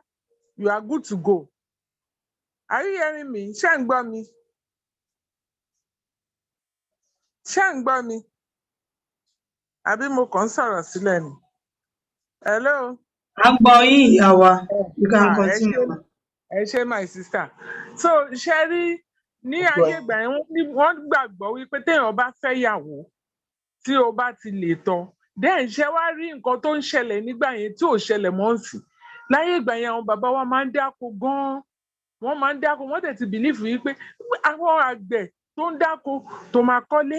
you are good to go. Are you hearing me? Ṣé ń gbọ́ mi? Ṣé ń gbọ́ mi? Àbí mo kàn ń sọ̀rọ̀ sílẹ̀ ni? Hello? I'm going, Yawa. You can continue. Ẹ ṣé my sister. So, Sherry, ní ayé ìgbà yẹn wọ́n gbàgbọ́ wípé téèyàn bá fẹ́ yàwó tí o bá ti lè tọ́. Then ṣé wá rí nǹkan tó ń ṣẹlẹ̀ nígbà yẹn tí ò ṣẹlẹ̀ mọ́ sí. Láyé ìgbà yẹn àwọn bàbá wa máa ń dáko gan-an. Wọ́n máa ń dáko, wọ́n dẹ̀ ti bìlífù wípé àwọn àgbẹ̀ tó ń dáko tó máa kọ́lé,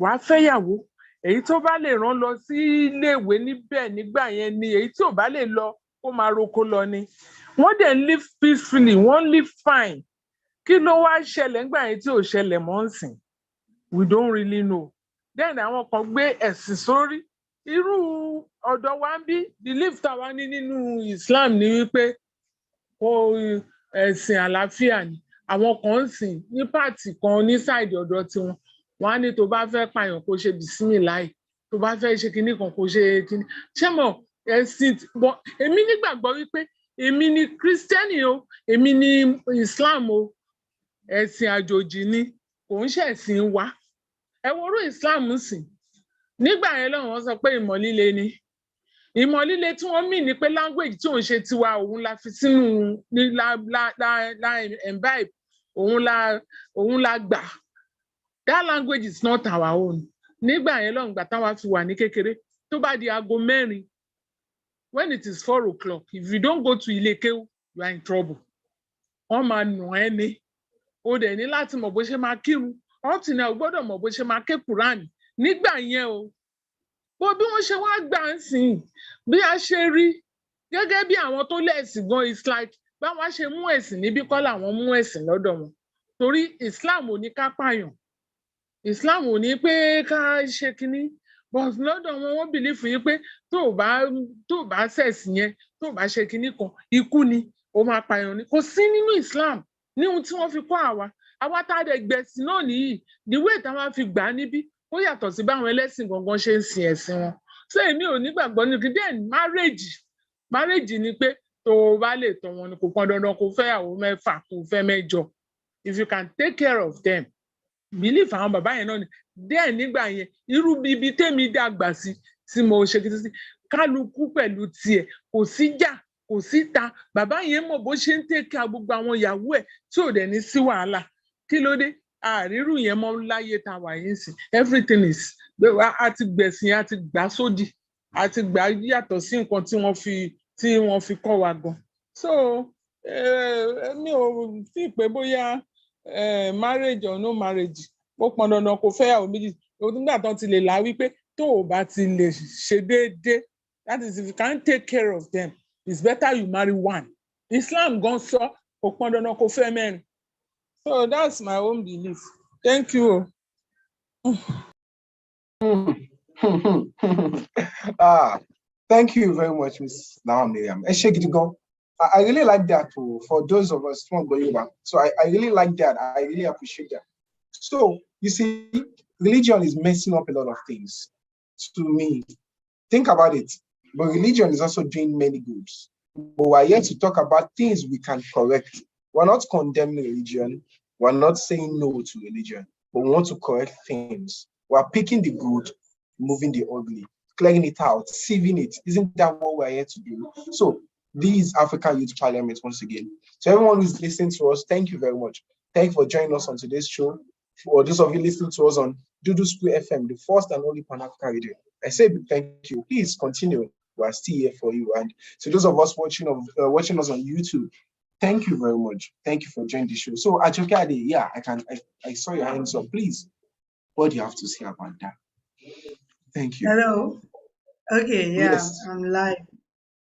wàá fẹ́ yàwó. Èyí tó bá lè rán lọ sí iléèwé níbẹ̀ nígbà yẹn ni, èyí tí ò bá lè lọ kó máa roko lọ ni. Wọ́n dẹ̀ live peacefully, wọ́n live fine. Kí ló wá ṣẹlẹ̀ nígbà yẹn tí ò ṣẹlẹ̀ mọ́ nsìn? We don't really know. then àwọn kan gbé ẹ̀sìn sórí. Irú ọ̀dọ̀ wa ń bí belief táwa ní nínú Islam ni wípé ẹ̀sìn àlàáfíà ni. Àwọn kan ń sìn ní pàtì kan ní sáìdì ọ̀dọ̀ tiwọn. Wọ́n á ní tó bá fẹ́ pààyàn kó ṣe bìsímìláì, tó bá fẹ́ ṣe kinní kan kó ṣe kinní. Ṣé mọ̀ ẹ̀sìn bọ̀ èmi nígbàgbọ́ wípé èmi ni Kírísítẹ́nì o, èmi ni Islam o, ẹ̀sìn àjòjì ni, kò ń ṣẹ̀sìn wa. Ẹ wo irú Islam sìn. Nígbà yẹn lọ́wọ́ wọ́n sọ pé ìmọ̀ líle ni. Ìmọ̀ líle tí wọ́n mì ní pé language tí òun ṣe tiwa òun la fi sínú imbibe, òun la gbà. That language is not our own. Nígbà yẹn lọ́wọ́ gbà táwa fi wà ní kékeré tó bá di aago 4, when it is 4 o'clock, if you don't go to Ilé-kéwú, you are in trouble. Wọ́n máa nù ẹ́ ní. O dẹ̀ ní láti mọ̀ bó ṣe máa kírun. Ọ̀tún náà o gbọ́dọ̀ mọ̀ bó ṣe máa ké Quran. Nígbà yẹn o. Bó bí wọ́n ṣe wá gbà ń sìn, bí a ṣe rí gẹ́gẹ́ bí àwọn tó lẹ̀sìn gan, it's like báwọn ṣe mú ẹ̀sìn níbí kọ́ làwọn mú ẹ̀sìn lọ́dọ̀ wọn. Torí Islam ò ní ká pààyàn. Islam ò ní pé ká ṣe kinní. But lọ́dọ̀ wọn wọ́n bìlífù yín pé tó bá ṣẹ̀sìn yẹn, tó bá ṣe kinní kan, ikú ni, ó máa pààyàn ni. Kò sí nínú Islam ní ohun tí wọ́n fi kọ́ àwa. Àwa tá a dẹ̀ gbẹ̀sìn náà nìyí. The way táwa fi gbà á níbí, ó yàtọ̀ sí báwọn ẹlẹ́sìn gangan ṣe ń sin ẹ̀sìn wọn. So èmi ò nígbàgbọ́ ní kí then marriage ni pé tó o bá lè tọ́ wọn ni kò pọn dandan kó fẹ́ àwọn 6, kó fẹ́ 8. If you can take care of them, believe àwọn bàbá yẹn náà ni. Then nígbà yẹn irú bíbí tèmi dàgbà sí tí mo ṣe kí sí kálukú pẹ̀lú tiẹ̀, kò sí jà, kò sí ta. Bàbá yẹn mọ̀ bó ṣe ń take care gbogbo àwọn ìyàwó ẹ̀ tí ò dẹ̀ ní sí wàhálà. Kí ló dé? Àrírù yẹn mọ́ láyé tá wà yín sí. Everything is a ti gbẹ̀sìn, a ti gbà sódì, a ti gbà yàtọ̀ sí nǹkan tí wọ́n fi kọ́ wa gan. So mi ò tí pé bóyá marriage or no marriage ó pọn dandan kó fẹ́ àwọn méjì. Nígbà tán ti lè là wípé tó o bá ti lè ṣe déédéé, that is if you can't take care of them, it's better you marry one. Islam gan sọ kò pọn dandan kó fẹ́ 4. So that's my own belief. Thank you. Thank you very much, Ms. Miriam. I really like that too, for those of us from Goyoba. So I really like that. I really appreciate that. So you see, religion is messing up a lot of things to me. Think about it. But religion is also doing many goods. But we're here to talk about things we can correct. We're not condemning religion. We're not saying no to religion, but we want to correct things. We're picking the good, moving the ugly, clearing it out, sieving it. Isn't that what we're here to do? So this is African Youth Parliament once again. So everyone who's listening to us, thank you very much. Thank you for joining us on today's show. For those of you listening to us on Dudu School FM, the first and only Pan-African radio, I say thank you. Please continue. We are still here for you. And to those of us watching us on YouTube, thank you very much. Thank you for joining the show. So Ajoke Ade, yeah, I saw your hands up. Please, what do you have to say about that? Thank you. Hello. Okay, yeah, Yes. I'm live.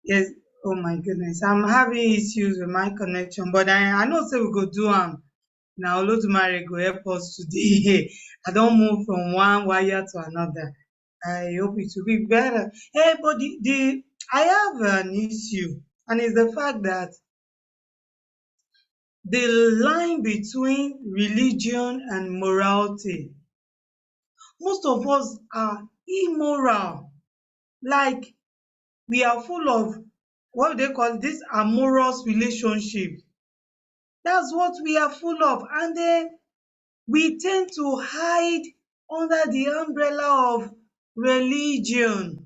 Yes. Oh my goodness, I'm having issues with my connection, but I know say we go do now. Olodumare go help us today. I don't move from one wire to another. I hope it will be better. Hey, but I have an issue, and it's the fact that the line between religion and morality, most of us are immoral. Like, we are full of what they call this amorous relationship. That's what we are full of. And then we tend to hide under the umbrella of religion.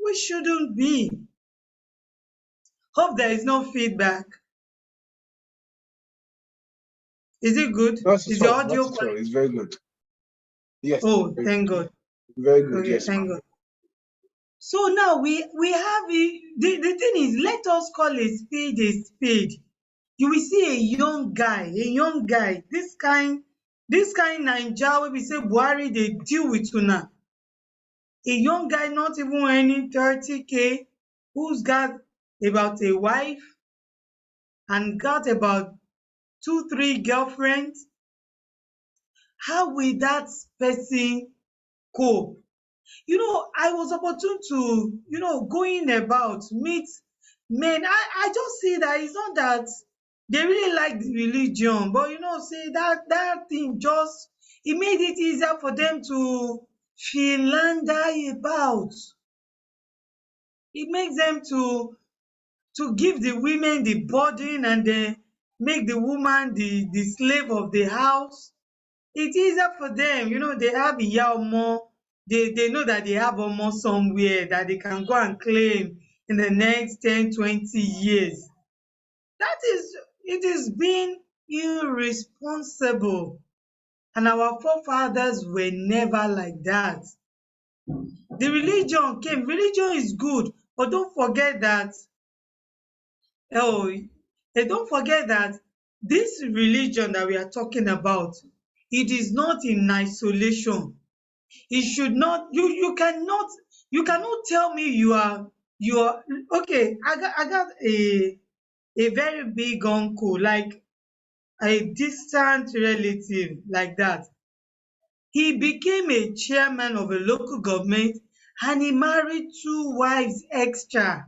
We shouldn't be. Hope there is no feedback. Is it good? Is the audio quality? It's very good. Yes. Oh, thank God. Very good. Okay, Yes. thank God. So now we have the thing is, let us call a spade a spade. You will see a young guy, this kind Naija wey be say Buhari dey deal with una. A young guy not even earning 30K, who's got about a wife and got about 2-3 girlfriends. How will that person cope. I was opportune to, going about, meet men. I just see that it's not that they really like the religion, but say that thing just, it made it easier for them to philander about. It makes them to give the women the burden and then make the woman the slave of the house. It's easier for them. They have ìyá ọmọ. They know that they have ọmọ somewhere that they can go and claim in the next 10, 20 years. It is being irresponsible. And our forefathers were never like that. The religion came. Religion is good, but don't forget that this religion that we are talking about, it is not in isolation. It should not, you cannot tell me you are okay. I got a very big uncle, like a distant relative like that. He became a chairman of a local government and he married 2 wives extra.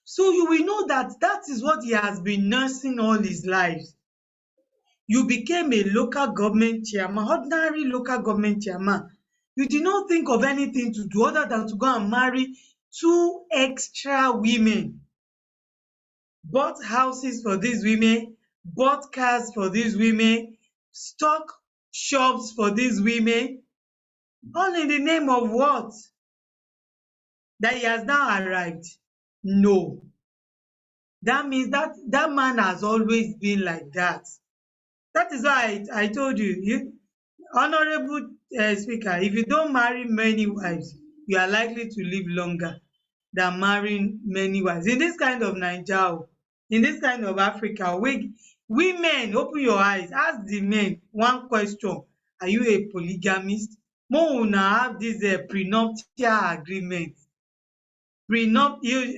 So you will know that is what he has been nursing all his life. You became a local government chairman, ordinary local government chairman. You did not think of anything to do other than to go and marry 2 extra women. Bought houses for these women, bought cars for these women, stock shops for these women, all in the name of what? That he has now arrived? No. That means that man has always been like that. That is why I told you, Honorable Speaker, if you don't marry many wives, you are likely to live longer than marrying many wives. In this kind of Nigeria, in this kind of Africa, women, open your eyes, ask the men one question: are you a polygamist? Mo una have this prenuptial agreement. Prenuptial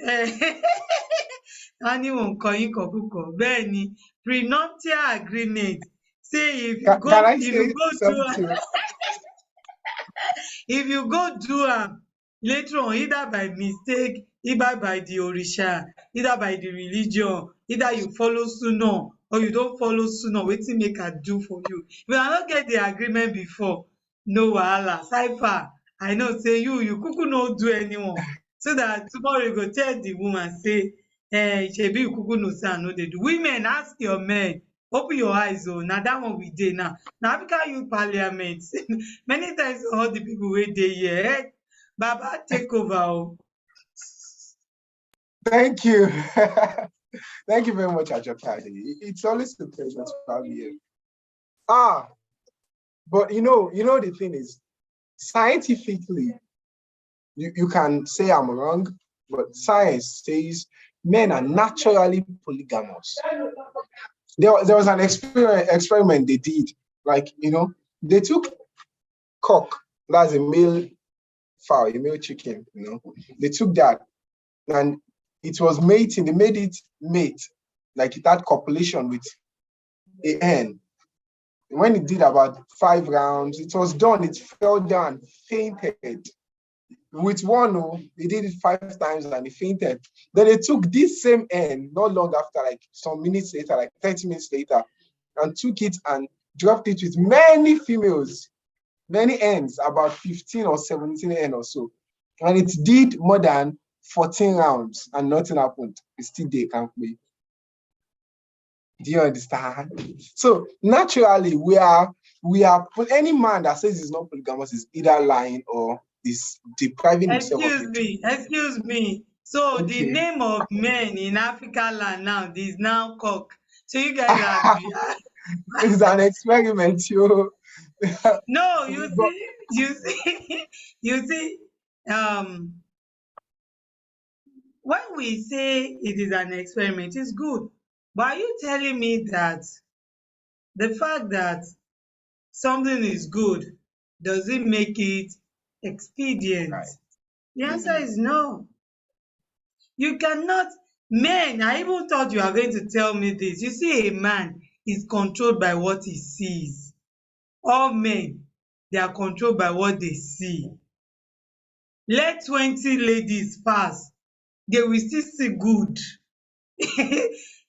agreement. Say if you go do later on, either by mistake, either by the orisha, either by the religion, either you follow sunnah or you don't follow sunnah, wetin make I do for you? If I not get the agreement before, no wahala. Cipher, I know say you kuku no do anyone, so that tomorrow you go tell the woman say, shebi you kuku no say I no dey do. Women, ask your men. Open your eyes, oh. Now that one we dey now. Now Africa Youth Parliament. Many times all the people wey dey here, Baba take over. Oh. Thank you. Thank you very much, Ajoke. It's always a pleasure to have you here. But the thing is, scientifically, you can say I'm wrong, but science says men are naturally polygamous. There was an experiment they did. Like, they took cock, that's a male fowl, a male chicken, They took that and it was mating. They made it mate, like it had copulation with a hen. When it did about 5 rounds, it was done. It fell down, fainted. With one, they did it 5 times and he fainted. Then they took this same hen not long after, like some minutes later, like 30 minutes later, and took it and dropped it with many females, many hens, about 15 or 17 hens or so. And it did more than 14 rounds and nothing happened. It's still there, can't we? Do you understand? So naturally, we are any man that says he's not polygamous is either lying or is depriving himself of it. Excuse me. So okay. The name of men in Africa land now is now cock. So you guys are it's an experiment, yo. No, you see, when we say it is an experiment, it's good. But are you telling me that the fact that something is good, does it make it expedient? Right. The answer is no. You cannot. Men, I even thought you were going to tell me this. You see, a man is controlled by what he sees. All men, they are controlled by what they see. Let 20 ladies pass, they will still see good.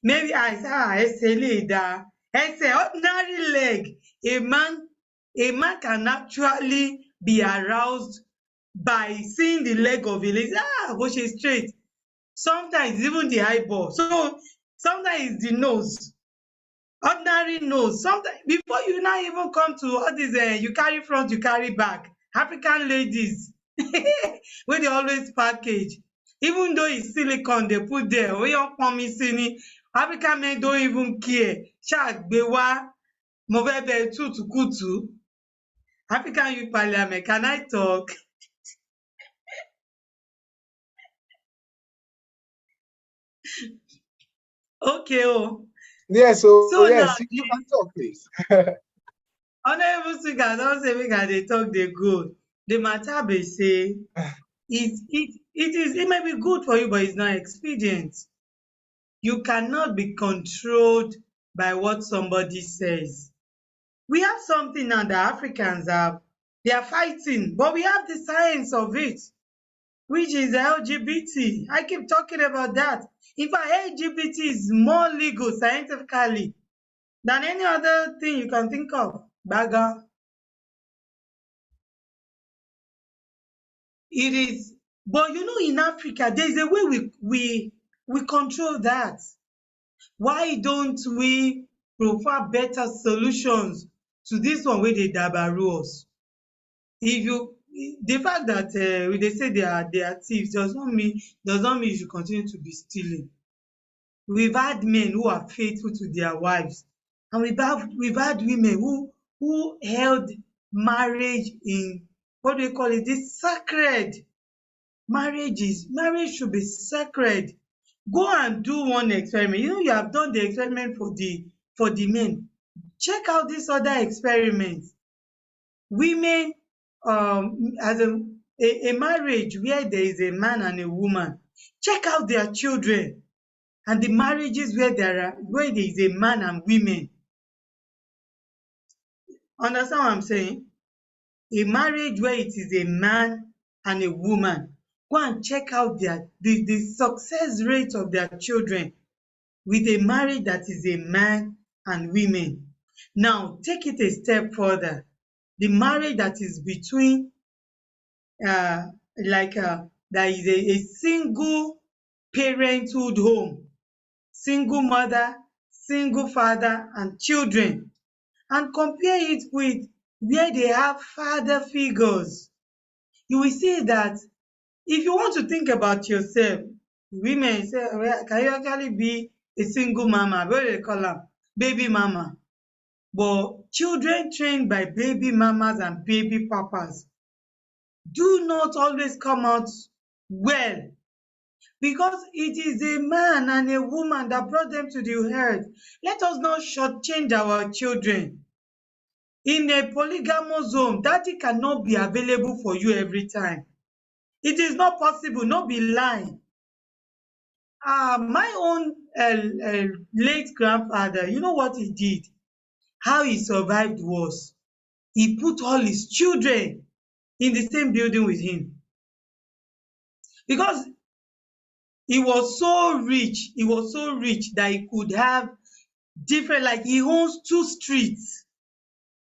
Maybe I say, ẹsẹ̀ lè da, ẹsẹ̀ ordinary leg. A man can actually be aroused by seeing the leg of a lady. Bó ṣe straight. Sometimes even the eyeball. So sometimes it's the nose. Ordinary nose. Sometimes before you now even come to all these, you carry front, you carry back. African ladies, wey dey always package. Even though it's silicone, they put there. Wey your promising ni. African men don't even care. Ṣáà gbé wá, mo fẹ́ bẹ tútùkùtù. African Youth Parliament, can I talk? Okay, oh. Yeah, so So yes, now, you can talk, please. honorable speaker don say make I dey talk dey go. The matter be say it may be good for you, but it's not expedient. You cannot be controlled by what somebody says. We have something now that Africans have. They are fighting, but we have the science of it, which is LGBT. I keep talking about that. In fact, LGBT is more legal scientifically than any other thing you can think of. Baga. It is, but you know, in Africa, there's a way we control that. Why don't we prefer better solutions to this one where they dabaru us? If you, the fact that they say they are thieves does not mean you should continue to be stealing. We've had men who are faithful to their wives, and we've had women who held marriage in, what do you call it? This sacred. Marriage should be sacred. Go and do one experiment. You know, you have done the experiment for the men. Check out this other experiment. Women, as a marriage where there is a man and a woman, check out their children, and the marriages where there is a man and women. Understand what I'm saying? A marriage where it is a man and a woman. Go and check out the success rate of their children with a marriage that is a man and women. Now, take it a step further. The marriage that is between, that is a single parenthood home, single mother, single father, and children, and compare it with where they have father figures. You will see that if you want to think about yourself, women say, well, can you actually be a single mama? What do they call them? Baby mama. But children trained by baby mamas and baby papas do not always come out well, because it is a man and a woman that brought them to the earth. Let us not shortchange our children. In a polygamous home, daddy cannot be available for you every time. It is not possible, no be lying. My own late grandfather, you know what he did? How he survived was he put all his children in the same building with him. Because he was so rich that he could have different, like he owns 2 streets.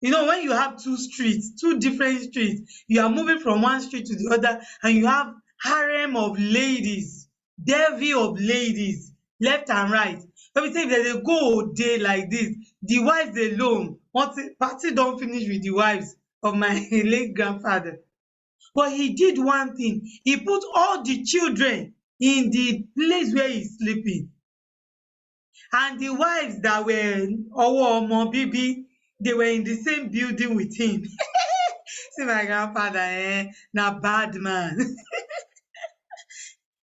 You know, when you have 2 streets, 2 different streets, you are moving from one street to the other, and you have harem of ladies, devil of ladies, left and right. Let me say, if there's a go day like this, the wives alone, once party don't finish with the wives of my late grandfather. But he did one thing. He put all the children in the place where he's sleeping. And the wives that were Omo Bibi, they were in the same building with him. See, my grandfather, na bad man.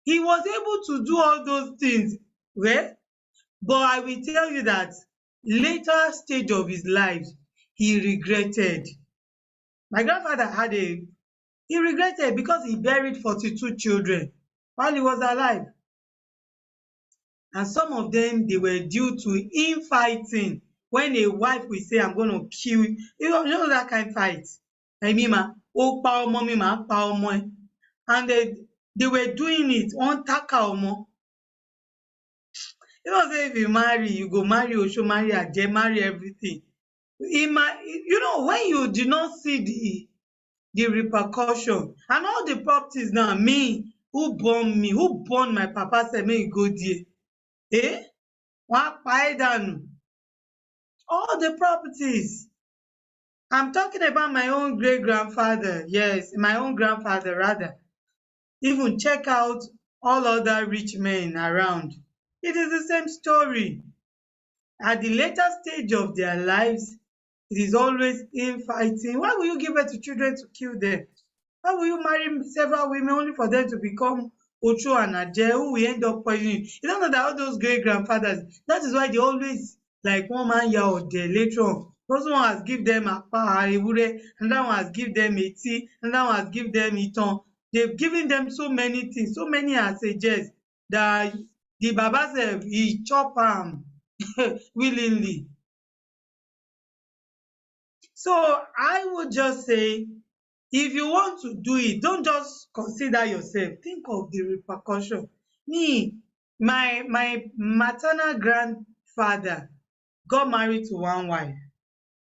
He was able to do all those things, well, but I will tell you that later stage of his life, he regretted. My grandfather he regretted because he buried 42 children while he was alive. And some of them, they were due to infighting. When a wife will say, I'm going to kill you, you know that kind of fight. Èmi ó pa ọmọ mi, màá pa ọmọ ẹ. And they were doing it, wọ́n tákà ọmọ. You know, say if you marry, you go marry Osho, marry Aje, marry everything. You know, when you do not see the repercussion and all the properties now, me, who born my papa said, may go there. Eh? Wọ́n á pa ẹ́ dànù. All the properties. I'm talking about my own great-grandfather. Yes, my own grandfather, rather. Even check out all other rich men around. It is the same story. At the later stage of their lives, it is always infighting. Why will you give birth to children to kill them? Why will you marry several women only for them to become Ocho and Aje, who will end up poisoning? You don't know that all those great-grandfathers, that is why they always, like one man ya or there later on. First one has give them apa, ewure, another one has give them eti, another one has give them itan. They've given them so many things, so many asajes that the Baba said he chop am willingly. So I would just say, if you want to do it, don't just consider yourself. Think of the repercussion. Me, my maternal grandfather got married to one wife,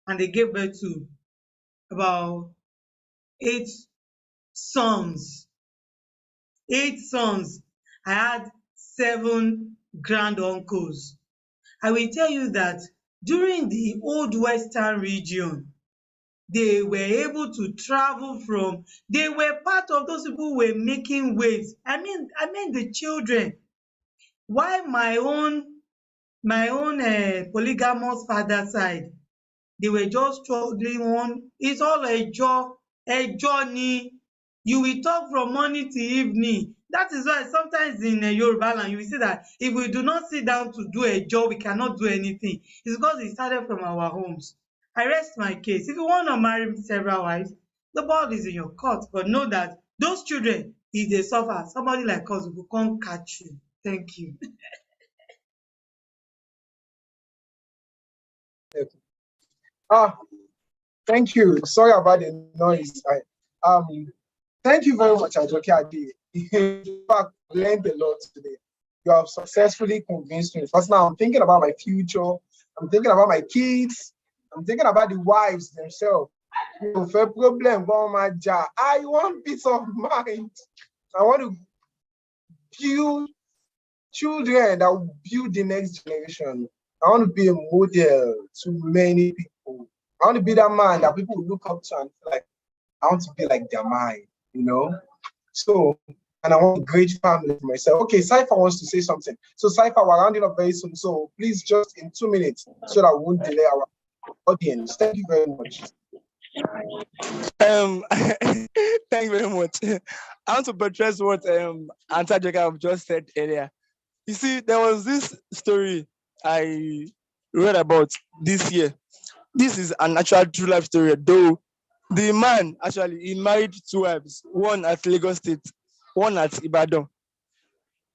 and they gave birth to about 8 sons. 8 sons. I had 7 granduncles. I will tell you that during the old Western region, they were able to travel from, they were part of those people who were making waves. I mean the children. While my own polygamous father side, they were just struggling on. It's all a journey. You will talk from morning to evening. That is why sometimes in Yoruba land, you will see that if we do not sit down to do a job, we cannot do anything. It's because it started from our homes. I rest my case. If you want to marry several wives, the ball is in your court. But know that those children, if they suffer, somebody like us will come catch you. Thank you. Thank you. Sorry about the noise. Thank you very much, Ajoke Ade. In fact, I learned a lot today. You have successfully convinced me. First, now I'm thinking about my future. I'm thinking about my kids. I'm thinking about the wives themselves. I want peace of mind. I want to build children that will build the next generation. I want to be a model to many people. I want to be that man that people will look up to and feel like, I want to be like their mind, you know? So, and I want a great family for myself. Okay, Cypher wants to say something. So Cypher, we're rounding up very soon. So please just in 2 minutes so that we won't delay our audience. Thank you very much. Thank you very much. I want to buttress what Auntie Ajoke just said earlier. You see, there was this story I read about this year. This is an actual true life story, though the man actually he married 2 wives, one at Lagos State, one at Ibadan.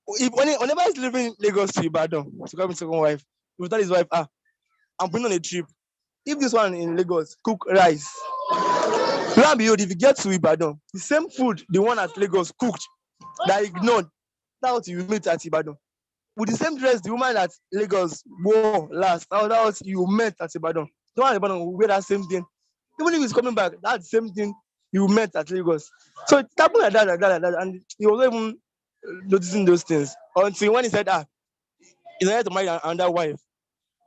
Whenever he's leaving Lagos to Ibadan to come with second wife, he will tell his wife, I'm going on a trip. If this one in Lagos cook rice, lo and behold, if you get to Ibadan, the same food the one at Lagos cooked that he ignored, that's what you meet at Ibadan. With the same dress the woman at Lagos wore last, that was you met at Ibadan. The one at Ibadan will wear that same thing. Even if he's coming back, that's the same thing you met at Lagos. So it happened like that, and he wasn't even noticing those things until when he said, he's ready to marry another wife.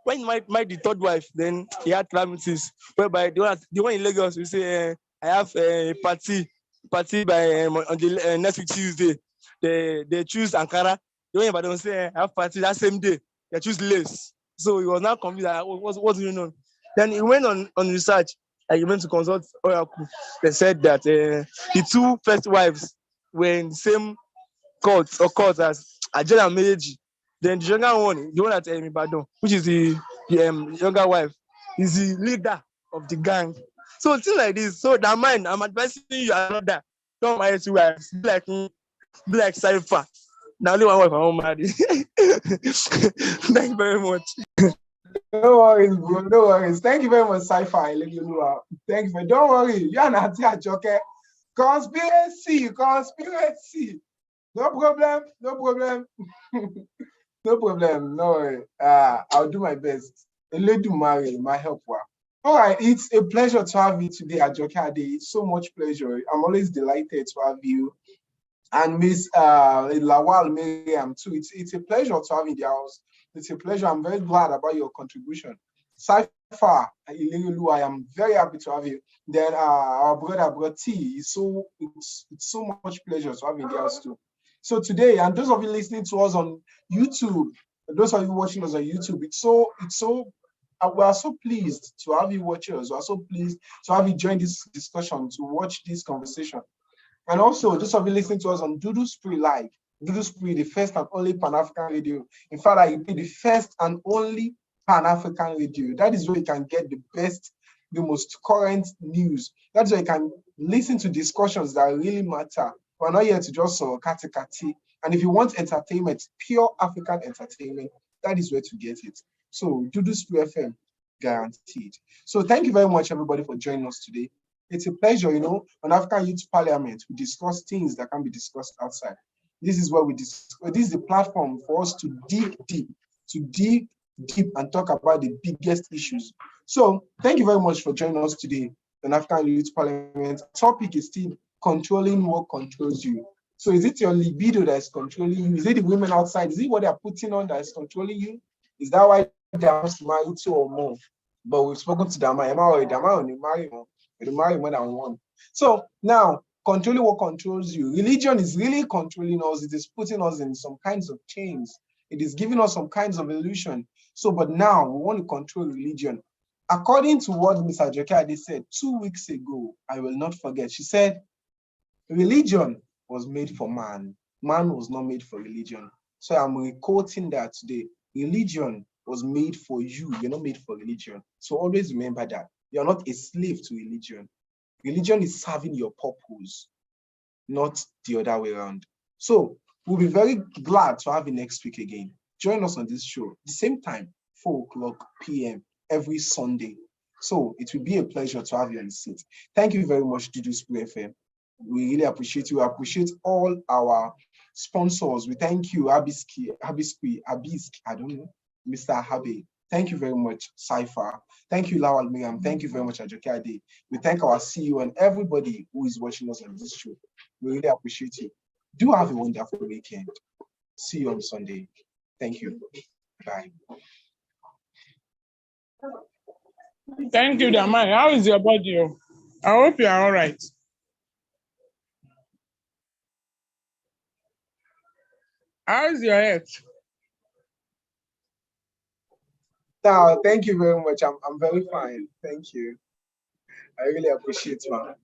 When he married the 3rd wife, then he had calamities. Whereby the one in Lagos will say, I have a party by on the next week Tuesday. They choose Ankara. The one in Ibadan will say, I have party that same day. They choose lace. So he was now confused. What's going on? Then he went on research. He went to consult Oracle. They said that the 2 first wives were in the same court as Ajay and Meiji. Then the younger one, the one at Ibadan, which is the younger wife, is the leader of the gang. So things like this. So that mind, I'm advising you another. Don't marry 2 wives. Be like Cypher. Now only one wife I won't marry. Thank you very much. No worries, bro. No worries. Thank you very much, Sci-Fi. Thank you. Don't worry. You are not here, Joker. Conspiracy. No problem. No problem. No problem. No worry. I'll do my best. Eledumare, my help. All right. It's a pleasure to have you today, Ajoke Ade. It's so much pleasure. I'm always delighted to have you. And Miss Lawal Miriam too. It's a pleasure to have you in the house. It's a pleasure. I'm very glad about your contribution. Saifa, I am very happy to have you. Then our brother T. It's so much pleasure to have you in the house too. So today, and those of you listening to us on YouTube, those of you watching us on YouTube, we are so pleased to have you watch us. We are so pleased to have you join this discussion, to watch this conversation. And also, those of you listening to us on Dudu Spree Live, Dudu Spree, the first and only Pan-African radio. In fact, I be the first and only Pan-African radio. That is where you can get the best, the most current news. That's where you can listen to discussions that really matter. We're not here to just kati. And if you want entertainment, pure African entertainment, that is where to get it. So Dudu Spree FM, guaranteed. So thank you very much, everybody, for joining us today. It's a pleasure, on African Youth Parliament, we discuss things that can be discussed outside. This is where this is the platform for us to dig deep and talk about the biggest issues. So thank you very much for joining us today on African Youth Parliament. Topic is still controlling what controls you. So is it your libido that is controlling you? Is it the women outside? Is it what they're putting on that is controlling you? Is that why they are married 2 or more? But we've spoken to Dama only marry more. You marry more than one. So now, controlling what controls you. Religion is really controlling us. It is putting us in some kinds of chains. It is giving us some kinds of illusion. So, but now we want to control religion. According to what Ms. Ajoke Ade said 2 weeks ago, I will not forget. She said, religion was made for man. Man was not made for religion. So I'm re-quoting that today. Religion was made for you. You're not made for religion. So always remember that. You're not a slave to religion. Religion is serving your purpose, not the other way around. So we'll be very glad to have you next week again. Join us on this show, the same time, 4:00 p.m. every Sunday. So it will be a pleasure to have you on the seat. Thank you very much, Dudu Spree FM. We really appreciate you. We appreciate all our sponsors. We thank you, Abisk, I don't know, Mr. Habe. Thank you very much, Saifa. Thank you, Lawal Miriam. Thank you very much, Ajoke Ade. We thank our CEO and everybody who is watching us on this show. We really appreciate you. Do have a wonderful weekend. See you on Sunday. Thank you. Bye. Thank you, Damai. How is your body? I hope you are all right. How is your health? No, thank you very much. I'm very fine. Thank you. I really appreciate it, man.